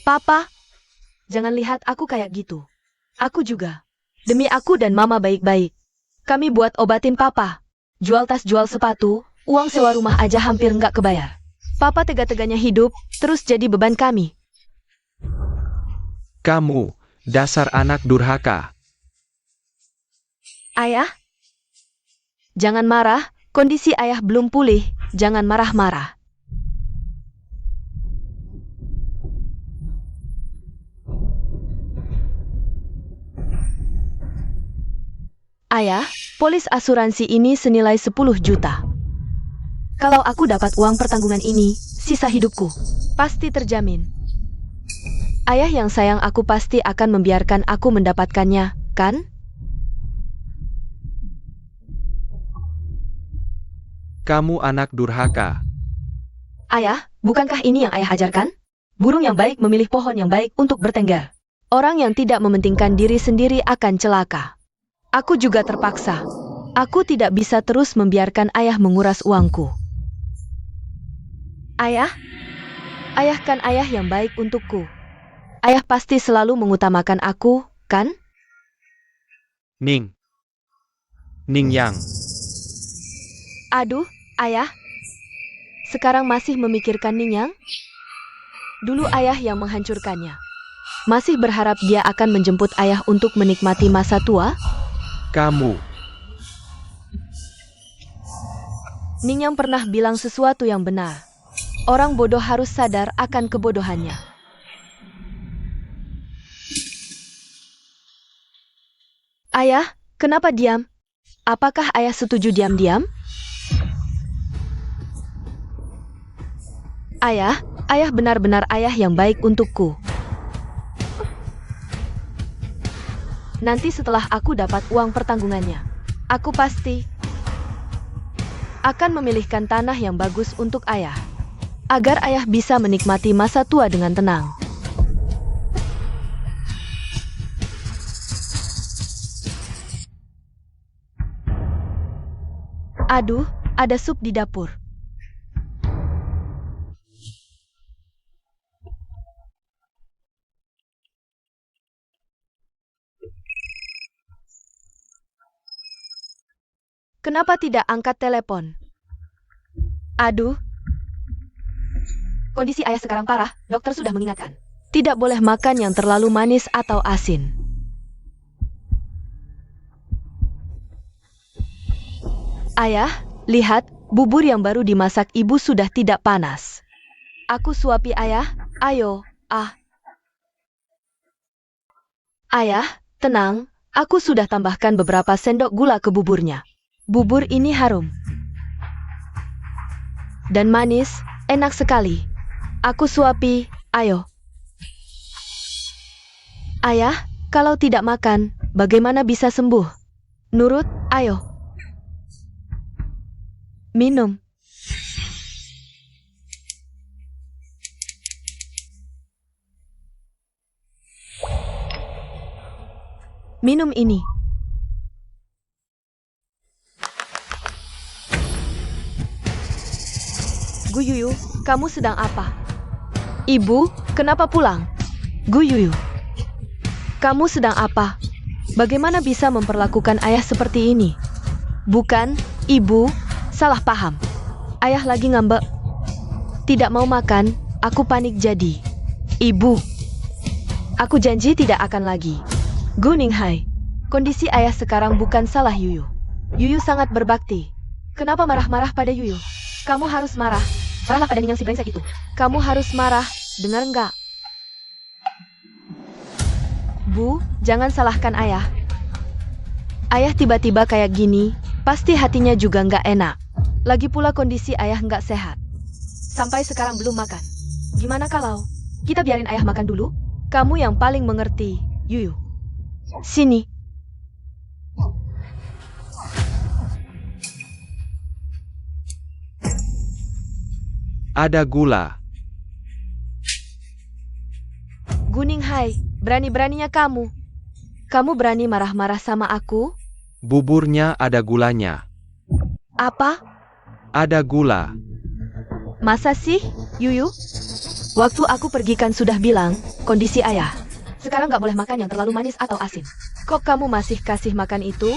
Papa, jangan lihat aku kayak gitu. Aku juga. Demi aku dan Mama baik-baik. Kami buat obatin Papa. Jual tas, jual sepatu, uang sewa rumah aja hampir nggak kebayar. Papa tega-teganya hidup, terus jadi beban kami. Kamu, dasar anak durhaka. Ayah? Jangan marah, kondisi ayah belum pulih, jangan marah-marah. Ayah, polis asuransi ini senilai 10 juta. Kalau aku dapat uang pertanggungan ini, sisa hidupku pasti terjamin. Ayah yang sayang aku pasti akan membiarkan aku mendapatkannya, kan? Kamu anak durhaka. Ayah, bukankah ini yang ayah ajarkan? Burung yang baik memilih pohon yang baik untuk bertengger. Orang yang tidak mementingkan diri sendiri akan celaka. Aku juga terpaksa. Aku tidak bisa terus membiarkan ayah menguras uangku. Ayah? Ayah kan ayah yang baik untukku. Ayah pasti selalu mengutamakan aku, kan? Ning. Ning Yang. Aduh, ayah. Sekarang masih memikirkan Ningyang? Dulu ayah yang menghancurkannya. Masih berharap dia akan menjemput ayah untuk menikmati masa tua? Kamu. Ningyang pernah bilang sesuatu yang benar. Orang bodoh harus sadar akan kebodohannya. Ayah, kenapa diam? Apakah ayah setuju diam-diam? Ayah, ayah benar-benar ayah yang baik untukku. Nanti setelah aku dapat uang pertanggungannya, aku pasti akan memilihkan tanah yang bagus untuk ayah, agar ayah bisa menikmati masa tua dengan tenang. Aduh, ada sup di dapur. Kenapa tidak angkat telepon? Aduh. Kondisi ayah sekarang parah, dokter sudah mengingatkan. Tidak boleh makan yang terlalu manis atau asin. Ayah, lihat, bubur yang baru dimasak ibu sudah tidak panas. Aku suapi ayah, ayo, Ayah, tenang, aku sudah tambahkan beberapa sendok gula ke buburnya. Bubur ini harum dan manis, enak sekali. Aku suapi, ayo. Ayah, kalau tidak makan, bagaimana bisa sembuh? Nurut, ayo. Minum. Minum ini. Gu Yuyu, kamu sedang apa? Ibu, kenapa pulang? Gu Yuyu, kamu sedang apa? Bagaimana bisa memperlakukan ayah seperti ini? Bukan, ibu, salah paham. Ayah lagi ngambek. Tidak mau makan, aku panik jadi. Ibu, aku janji tidak akan lagi. Gu Ninghai, kondisi ayah sekarang bukan salah Yuyu. Yuyu sangat berbakti. Kenapa marah-marah pada Yuyu? Kamu harus marah. Marahlah pada Ningyang si brengsek itu. Kamu harus marah, dengar enggak? Bu, jangan salahkan ayah. Ayah tiba-tiba kayak gini, pasti hatinya juga nggak enak. Lagi pula kondisi ayah nggak sehat. Sampai sekarang belum makan. Gimana kalau kita biarin ayah makan dulu? Kamu yang paling mengerti, Yuyu. Sini. Ada gula. Gu Ninghai, berani-beraninya kamu. Kamu berani marah-marah sama aku? Buburnya ada gulanya. Apa? Ada gula. Masa sih, Yuyu? Waktu aku pergi kan sudah bilang, kondisi ayah. Sekarang nggak boleh makan yang terlalu manis atau asin. Kok kamu masih kasih makan itu?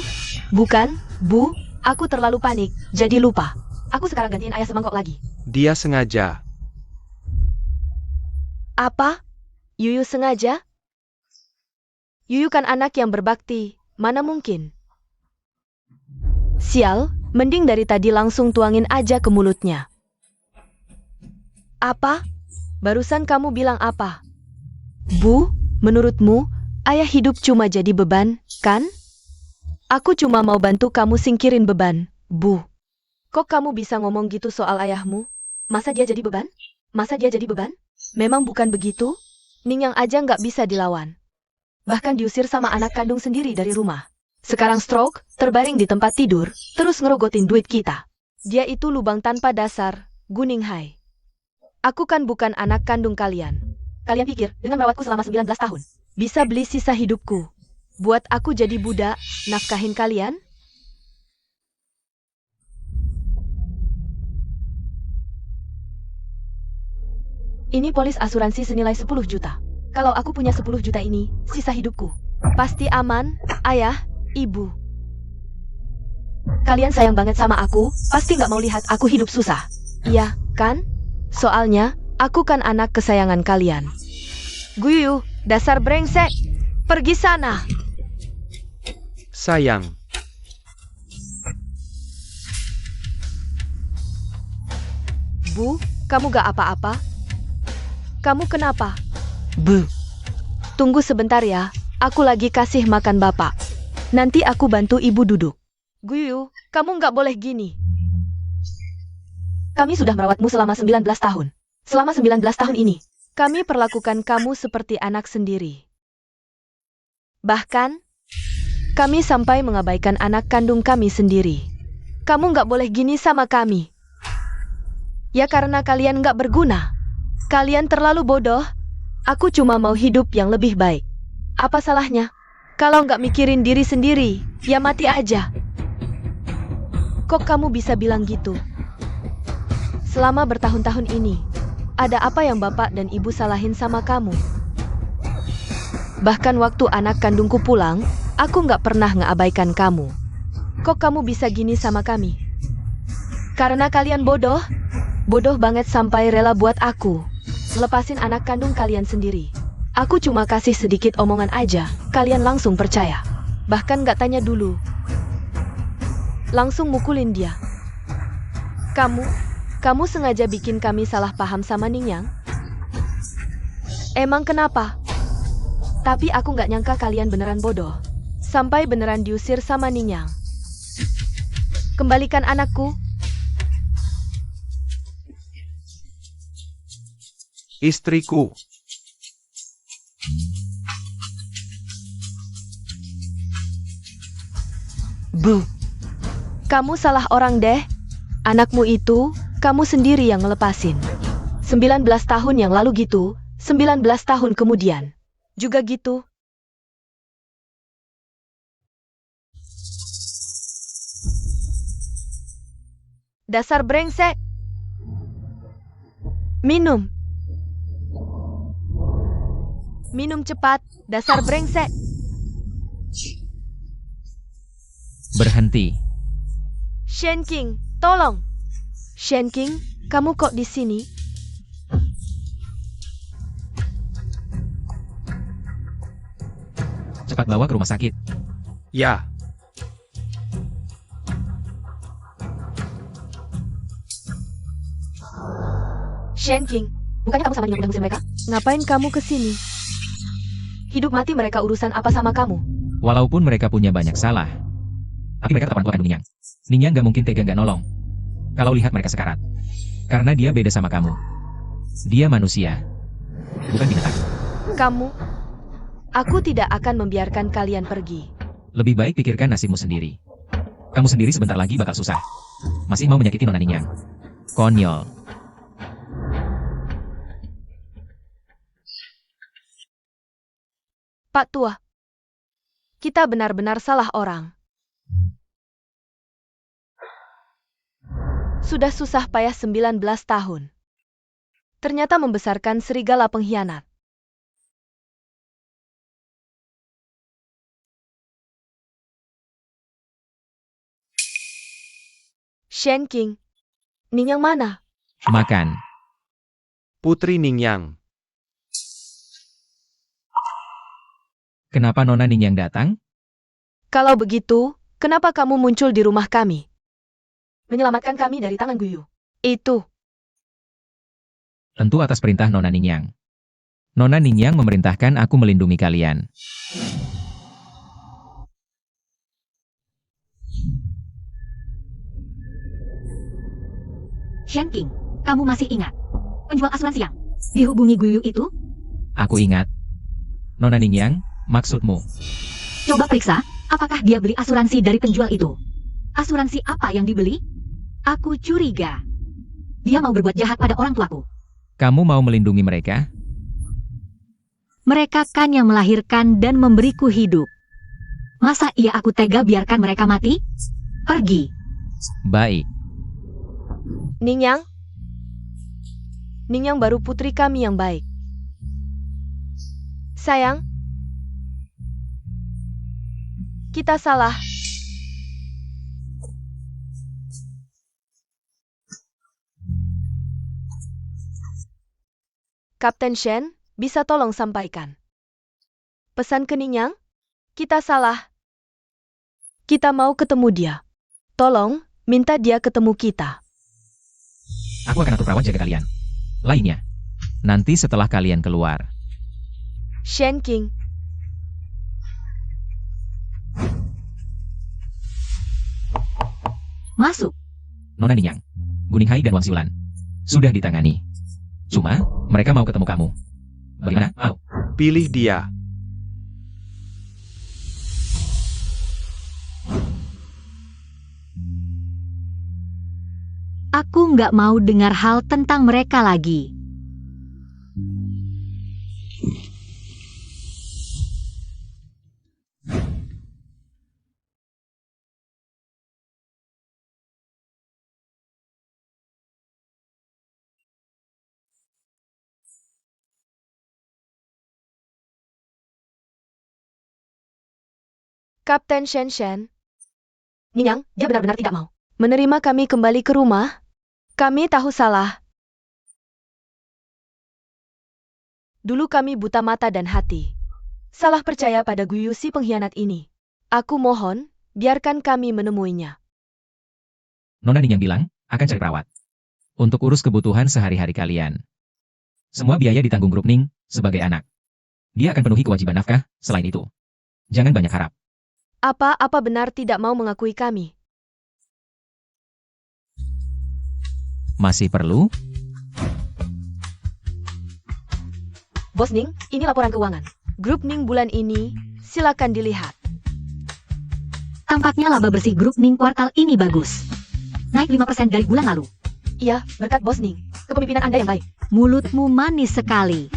Bukan, Bu, aku terlalu panik, jadi lupa. Aku sekarang gantiin ayah semangkok lagi. Dia sengaja. Apa? Yuyu sengaja? Yuyu kan anak yang berbakti, mana mungkin? Sial, mending dari tadi langsung tuangin aja ke mulutnya. Apa? Barusan kamu bilang apa? Bu, menurutmu, ayah hidup cuma jadi beban, kan? Aku cuma mau bantu kamu singkirin beban, Bu. Kok kamu bisa ngomong gitu soal ayahmu? Masa dia jadi beban? Masa dia jadi beban? Memang bukan begitu? Ningyang aja nggak bisa dilawan. Bahkan diusir sama anak kandung sendiri dari rumah. Sekarang stroke, terbaring di tempat tidur, terus ngerogotin duit kita. Dia itu lubang tanpa dasar, Gu Ninghai. Aku kan bukan anak kandung kalian. Kalian pikir, dengan merawatku selama 19 tahun, bisa beli sisa hidupku. Buat aku jadi budak, nafkahin kalian? Ini polis asuransi senilai 10 juta. Kalau aku punya 10 juta ini, sisa hidupku. Pasti aman, ayah, ibu. Kalian sayang banget sama aku, pasti nggak mau lihat aku hidup susah. Iya, kan? Soalnya, aku kan anak kesayangan kalian. Guyu, dasar brengsek. Pergi sana. Sayang. Bu, kamu gak apa-apa? Kamu kenapa? Bu. Tunggu sebentar ya, aku lagi kasih makan bapak. Nanti aku bantu ibu duduk. Guyu, kamu gak boleh gini. Kami sudah merawatmu selama 19 tahun. Selama 19 tahun ini, kami perlakukan kamu seperti anak sendiri. Bahkan, kami sampai mengabaikan anak kandung kami sendiri. Kamu gak boleh gini sama kami. Ya karena kalian gak berguna. Kalian terlalu bodoh. Aku cuma mau hidup yang lebih baik. Apa salahnya? Kalau nggak mikirin diri sendiri, ya mati aja. Kok kamu bisa bilang gitu? Selama bertahun-tahun ini, ada apa yang bapak dan ibu salahin sama kamu? Bahkan waktu anak kandungku pulang, aku nggak pernah ngeabaikan kamu. Kok kamu bisa gini sama kami? Karena kalian bodoh? Bodoh banget sampai rela buat aku lepasin anak kandung kalian sendiri. Aku cuma kasih sedikit omongan aja, kalian langsung percaya. Bahkan gak tanya dulu. Langsung mukulin dia. Kamu sengaja bikin kami salah paham sama Ningyang? Emang kenapa? Tapi aku gak nyangka kalian beneran bodoh. Sampai beneran diusir sama Ningyang. Kembalikan anakku. Istriku. Bu, kamu salah orang deh. Anakmu itu, kamu sendiri yang ngelepasin. 19 tahun yang lalu gitu, 19 tahun kemudian. Juga gitu. Dasar brengsek. Minum. Minum cepat, dasar brengsek. Berhenti. Shen King, tolong. Shen King, kamu kok di sini? Cepat bawa ke rumah sakit. Ya. Shen King, bukannya kamu sama Ningyang udah ngusir mereka? Ngapain kamu ke sini? Hidup mati mereka urusan apa sama kamu? Walaupun mereka punya banyak salah, tapi mereka tetap orang tua kandung Ningyang. Ningyang gak mungkin tega gak nolong. Kalau lihat mereka sekarat. Karena dia beda sama kamu. Dia manusia, bukan binatang. Aku tidak akan membiarkan kalian pergi. Lebih baik pikirkan nasibmu sendiri. Kamu sendiri sebentar lagi bakal susah. Masih mau menyakiti Nona Ningyang. Konyol. Pak Tua, kita benar-benar salah orang. Sudah susah payah 19 tahun. Ternyata membesarkan serigala pengkhianat. Shen King, Ningyang mana? Makan. Putri Ningyang. Kenapa Nona Ningyang datang? Kalau begitu, kenapa kamu muncul di rumah kami? Menyelamatkan kami dari tangan Guyu. Itu. Tentu atas perintah Nona Ningyang. Nona Ningyang memerintahkan aku melindungi kalian. Shen King, kamu masih ingat? Penjual asuransi yang dihubungi Guyu itu? Aku ingat. Nona Ningyang, maksudmu? Coba periksa, apakah dia beli asuransi dari penjual itu? Asuransi apa yang dibeli? Aku curiga. Dia mau berbuat jahat pada orang tuaku. Kamu mau melindungi mereka? Mereka kan yang melahirkan dan memberiku hidup. Masa iya aku tega biarkan mereka mati? Pergi. Baik. Ningyang? Ningyang baru putri kami yang baik. Sayang, kita salah. Kapten Shen, bisa tolong sampaikan pesan ke Ningyang? Kita salah. Kita mau ketemu dia. Tolong, minta dia ketemu kita. Aku akan atur perawat jaga kalian. Lainnya, nanti setelah kalian keluar. Shen King. Masuk. Nona Ningyang, Guninghai dan Wang Xiulan sudah ditangani. Cuma, mereka mau ketemu kamu. Bagaimana? Mau? Pilih dia. Aku nggak mau dengar hal tentang mereka lagi. Kapten Shen Shen. Ningyang, dia benar-benar tidak mau menerima kami kembali ke rumah. Kami tahu salah. Dulu kami buta mata dan hati. Salah percaya pada Guyu si pengkhianat ini. Aku mohon, biarkan kami menemuinya. Nona Ningyang bilang, akan cari perawat. Untuk urus kebutuhan sehari-hari kalian. Semua biaya ditanggung grup Ning, sebagai anak. Dia akan penuhi kewajiban nafkah, selain itu. Jangan banyak harap. Apa benar tidak mau mengakui kami? Masih perlu? Bos Ning, ini laporan keuangan. Grup Ning bulan ini, silakan dilihat. Tampaknya laba bersih grup Ning kuartal ini bagus. Naik 5% dari bulan lalu. Iya, berkat Bos Ning. Kepemimpinan Anda yang baik. Mulutmu manis sekali.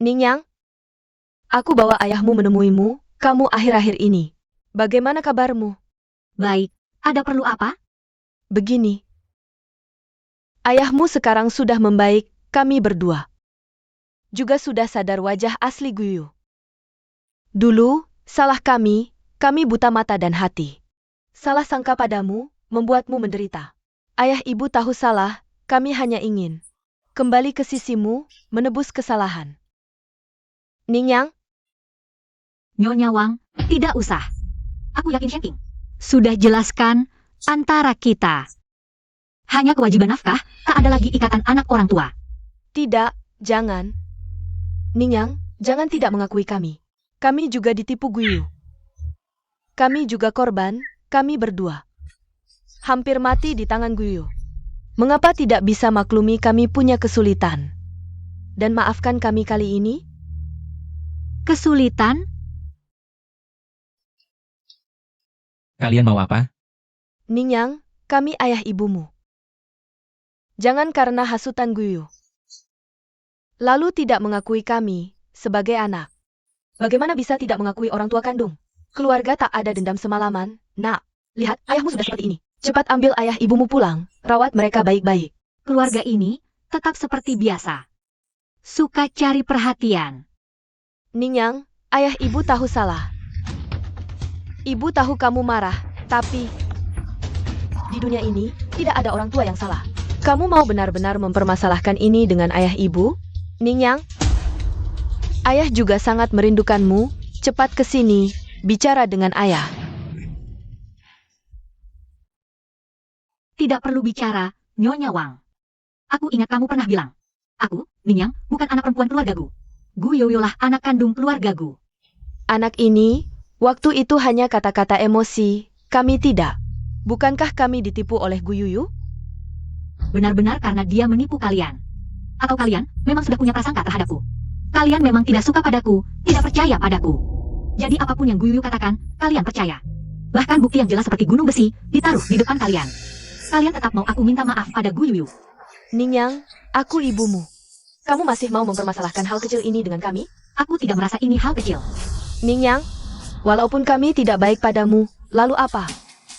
Ningyang, aku bawa ayahmu menemuimu, kamu akhir-akhir ini. Bagaimana kabarmu? Baik, ada perlu apa? Begini. Ayahmu sekarang sudah membaik, kami berdua. Juga sudah sadar wajah asli Guyu. Dulu, salah kami buta mata dan hati. Salah sangka padamu, membuatmu menderita. Ayah ibu tahu salah, kami hanya ingin kembali ke sisimu, menebus kesalahan. Ningyang, Nyonya Wang, tidak usah. Aku yakin Shen King sudah jelaskan antara kita. Hanya kewajiban nafkah, tak ada lagi ikatan anak orang tua. tidak, jangan. Ningyang, jangan tidak mengakui kami. Kami juga ditipu Guyu. Kami juga korban, kami berdua. Hampir mati di tangan Guyu. Mengapa tidak bisa maklumi kami punya kesulitan? Dan maafkan kami kali ini? Kesulitan? Kalian mau apa? Ningyang, kami ayah ibumu. Jangan karena hasutan Guyu. Lalu tidak mengakui kami sebagai anak. Bagaimana bisa tidak mengakui orang tua kandung? Keluarga tak ada dendam semalaman. Nak, lihat ayahmu sudah seperti ini. Cepat ambil ayah ibumu pulang, rawat mereka baik-baik. Keluarga ini tetap seperti biasa. Suka cari perhatian. Ningyang, ayah ibu tahu salah. Ibu tahu kamu marah, tapi di dunia ini tidak ada orang tua yang salah. Kamu mau benar-benar mempermasalahkan ini dengan ayah ibu? Ningyang, ayah juga sangat merindukanmu. Cepat ke sini, bicara dengan ayah. Tidak perlu bicara, Nyonya Wang. Aku ingat kamu pernah bilang, aku, Ningyang, bukan anak perempuan keluargaku. Gu Yoyolah anak kandung keluargaku. Anak ini, waktu itu hanya kata-kata emosi, kami tidak. Bukankah kami ditipu oleh Gu Yuyu? Benar-benar karena dia menipu kalian. Atau kalian memang sudah punya prasangka terhadapku. Kalian memang tidak suka padaku, tidak percaya padaku. Jadi apapun yang Gu Yuyu katakan, kalian percaya. Bahkan bukti yang jelas seperti gunung besi ditaruh di depan kalian. Kalian tetap mau aku minta maaf pada Gu Yuyu. Ningyang, aku ibumu. Kamu masih mau mempermasalahkan hal kecil ini dengan kami? Aku tidak merasa ini hal kecil. Ningyang, walaupun kami tidak baik padamu, lalu apa?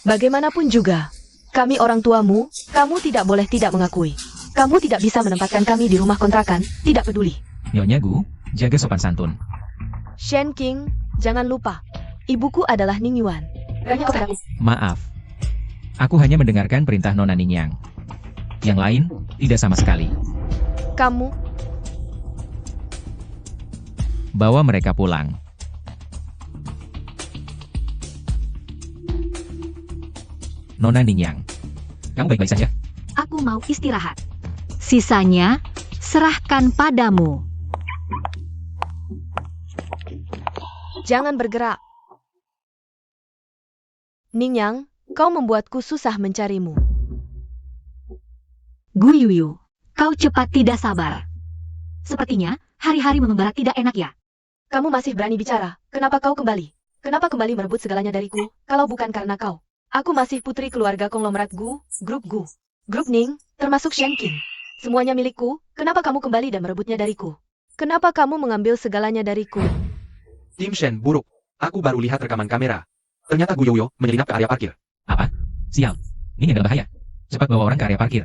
Bagaimanapun juga, kami orang tuamu, kamu tidak boleh tidak mengakui. Kamu tidak bisa menempatkan kami di rumah kontrakan, tidak peduli. Nyonya Gu, jaga sopan santun. Shen King, jangan lupa, ibuku adalah Ning Yuan. Berani kau padaku. Maaf. Aku hanya mendengarkan perintah Nona Ningyang. Yang lain, tidak sama sekali. Kamu, Bawa mereka pulang. Nona Ningyang, kamu baik-baik saja? Aku mau istirahat. Sisanya, serahkan padamu. jangan bergerak. Ningyang, kau membuatku susah mencarimu. Gu Yuyu, kau cepat tidak sabar. Sepertinya, hari-hari mengembara tidak enak ya. Kamu masih berani bicara, kenapa kau kembali? Kenapa kembali merebut segalanya dariku, kalau bukan karena kau? Aku masih putri keluarga konglomerat Gu, Grup Ning, termasuk Shen King. Semuanya milikku, kenapa kamu kembali dan merebutnya dariku? Kenapa kamu mengambil segalanya dariku? Tim Shen buruk. Aku baru lihat rekaman kamera. Ternyata Gu Yoyo menyelinap ke area parkir. Apa? Sial. Ini dalam bahaya. Cepat bawa orang ke area parkir.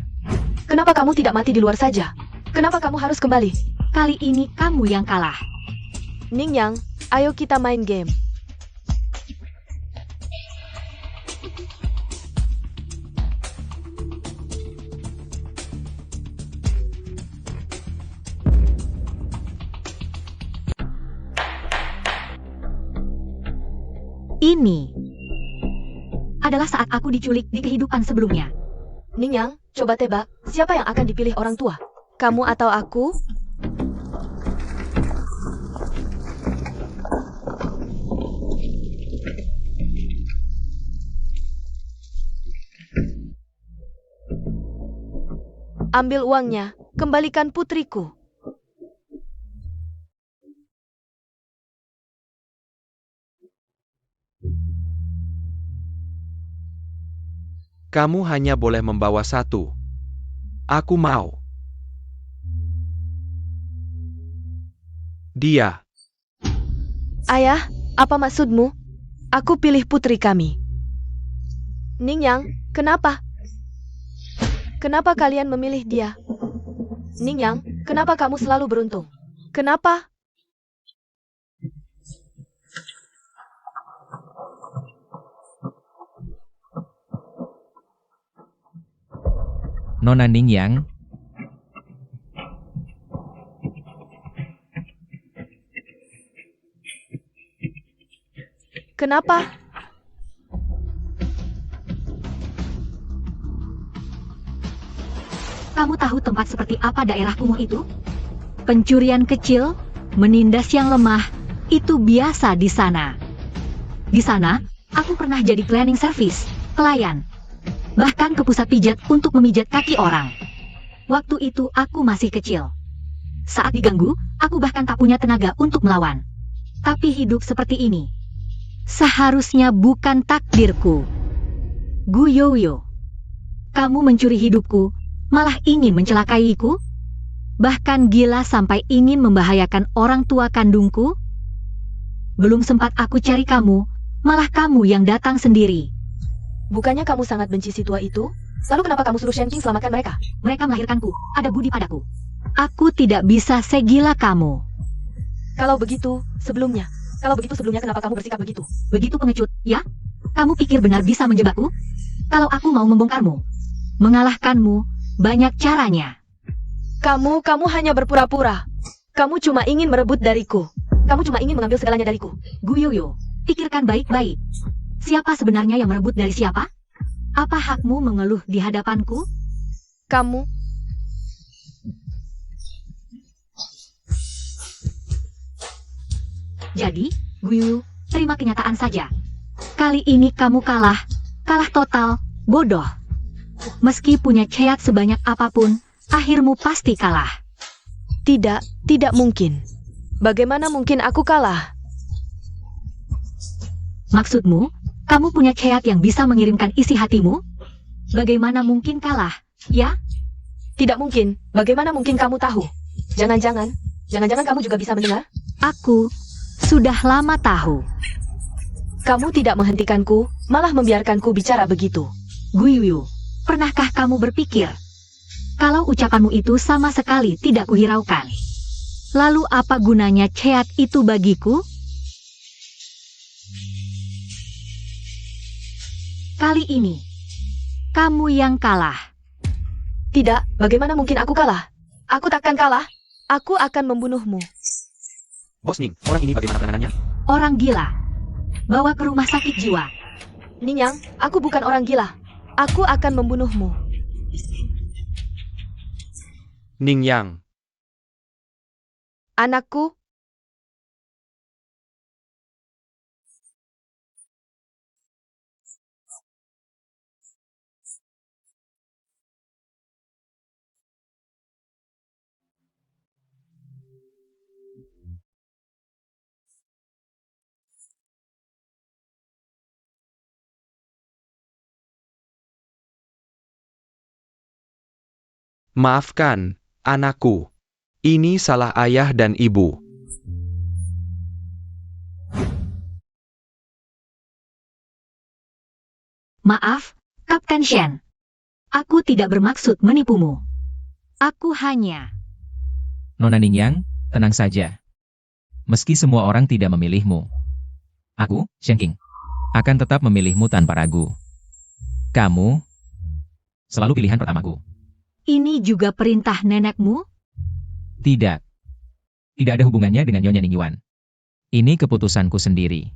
Kenapa kamu tidak mati di luar saja? Kenapa kamu harus kembali? Kali ini kamu yang kalah. Ningyang, ayo kita main game. Ini adalah saat aku diculik di kehidupan sebelumnya. Ningyang, coba tebak, siapa yang akan dipilih orang tua? Kamu atau aku? Ambil uangnya, kembalikan putriku. Kamu hanya boleh membawa satu. Aku mau. Dia. Ayah, apa maksudmu? Aku pilih putri kami. Ningyang, kenapa? Kenapa kalian memilih dia? Ningyang, kenapa kamu selalu beruntung? Kenapa? Nona Ningyang, Kenapa? Kamu tahu tempat seperti apa daerah kumuh itu? Pencurian kecil, menindas yang lemah, itu biasa di sana. Di sana, aku pernah jadi cleaning service, pelayan. Bahkan ke pusat pijat untuk memijat kaki orang. Waktu itu aku masih kecil. Saat diganggu, aku bahkan tak punya tenaga untuk melawan. Tapi hidup seperti ini seharusnya bukan takdirku. Gu Yoyo, kamu mencuri hidupku, malah ingin mencelakaiku? Bahkan gila sampai ingin membahayakan orang tua kandungku? Belum sempat aku cari kamu, malah kamu yang datang sendiri. Bukannya kamu sangat benci si tua itu? Lalu kenapa kamu suruh Shen King selamatkan mereka? Mereka melahirkanku, ada budi padaku. Aku tidak bisa segila kamu. Kalau begitu, sebelumnya kenapa kamu bersikap begitu? Begitu pengecut, ya? Kamu pikir benar bisa menjebakku? Kalau aku mau membongkarmu, mengalahkanmu, banyak caranya. Kamu hanya berpura-pura. Kamu cuma ingin merebut dariku. Kamu cuma ingin mengambil segalanya dariku. Gu Yoyo, pikirkan baik-baik. Siapa sebenarnya yang merebut dari siapa? Apa hakmu mengeluh di hadapanku? Kamu, Jadi, Gu Yoyo, terima kenyataan saja. Kali ini kamu kalah total, bodoh. Meski punya ceat sebanyak apapun, akhirmu pasti kalah. tidak mungkin. Bagaimana mungkin aku kalah? Maksudmu, Kamu punya Cheat yang bisa mengirimkan isi hatimu? Bagaimana mungkin kalah, ya? Tidak mungkin. Bagaimana mungkin kamu tahu? Jangan-jangan kamu juga bisa mendengar? Aku sudah lama tahu. Kamu tidak menghentikanku, malah membiarkanku bicara begitu. Guiyu, pernahkah kamu berpikir kalau ucapanmu itu sama sekali tidak kuhiraukan? Lalu apa gunanya Cheat itu bagiku? Kali ini, kamu yang kalah. Tidak, bagaimana mungkin aku kalah? Aku takkan kalah. Aku akan membunuhmu. Bos Ning, orang ini bagaimana penanganannya? Orang gila. Bawa ke rumah sakit jiwa. Ningyang, aku bukan orang gila. Aku akan membunuhmu. Ningyang, Anakku, maafkan, anakku. Ini salah ayah dan ibu. Maaf, Kapten Shen. Aku tidak bermaksud menipumu. Aku hanya... Nona Ningyang, tenang saja. Meski semua orang tidak memilihmu, aku, Shen King, akan tetap memilihmu tanpa ragu. Kamu selalu pilihan pertamaku. Ini juga perintah nenekmu? Tidak. Tidak ada hubungannya dengan Nyonya Ningyuan. Ini keputusanku sendiri.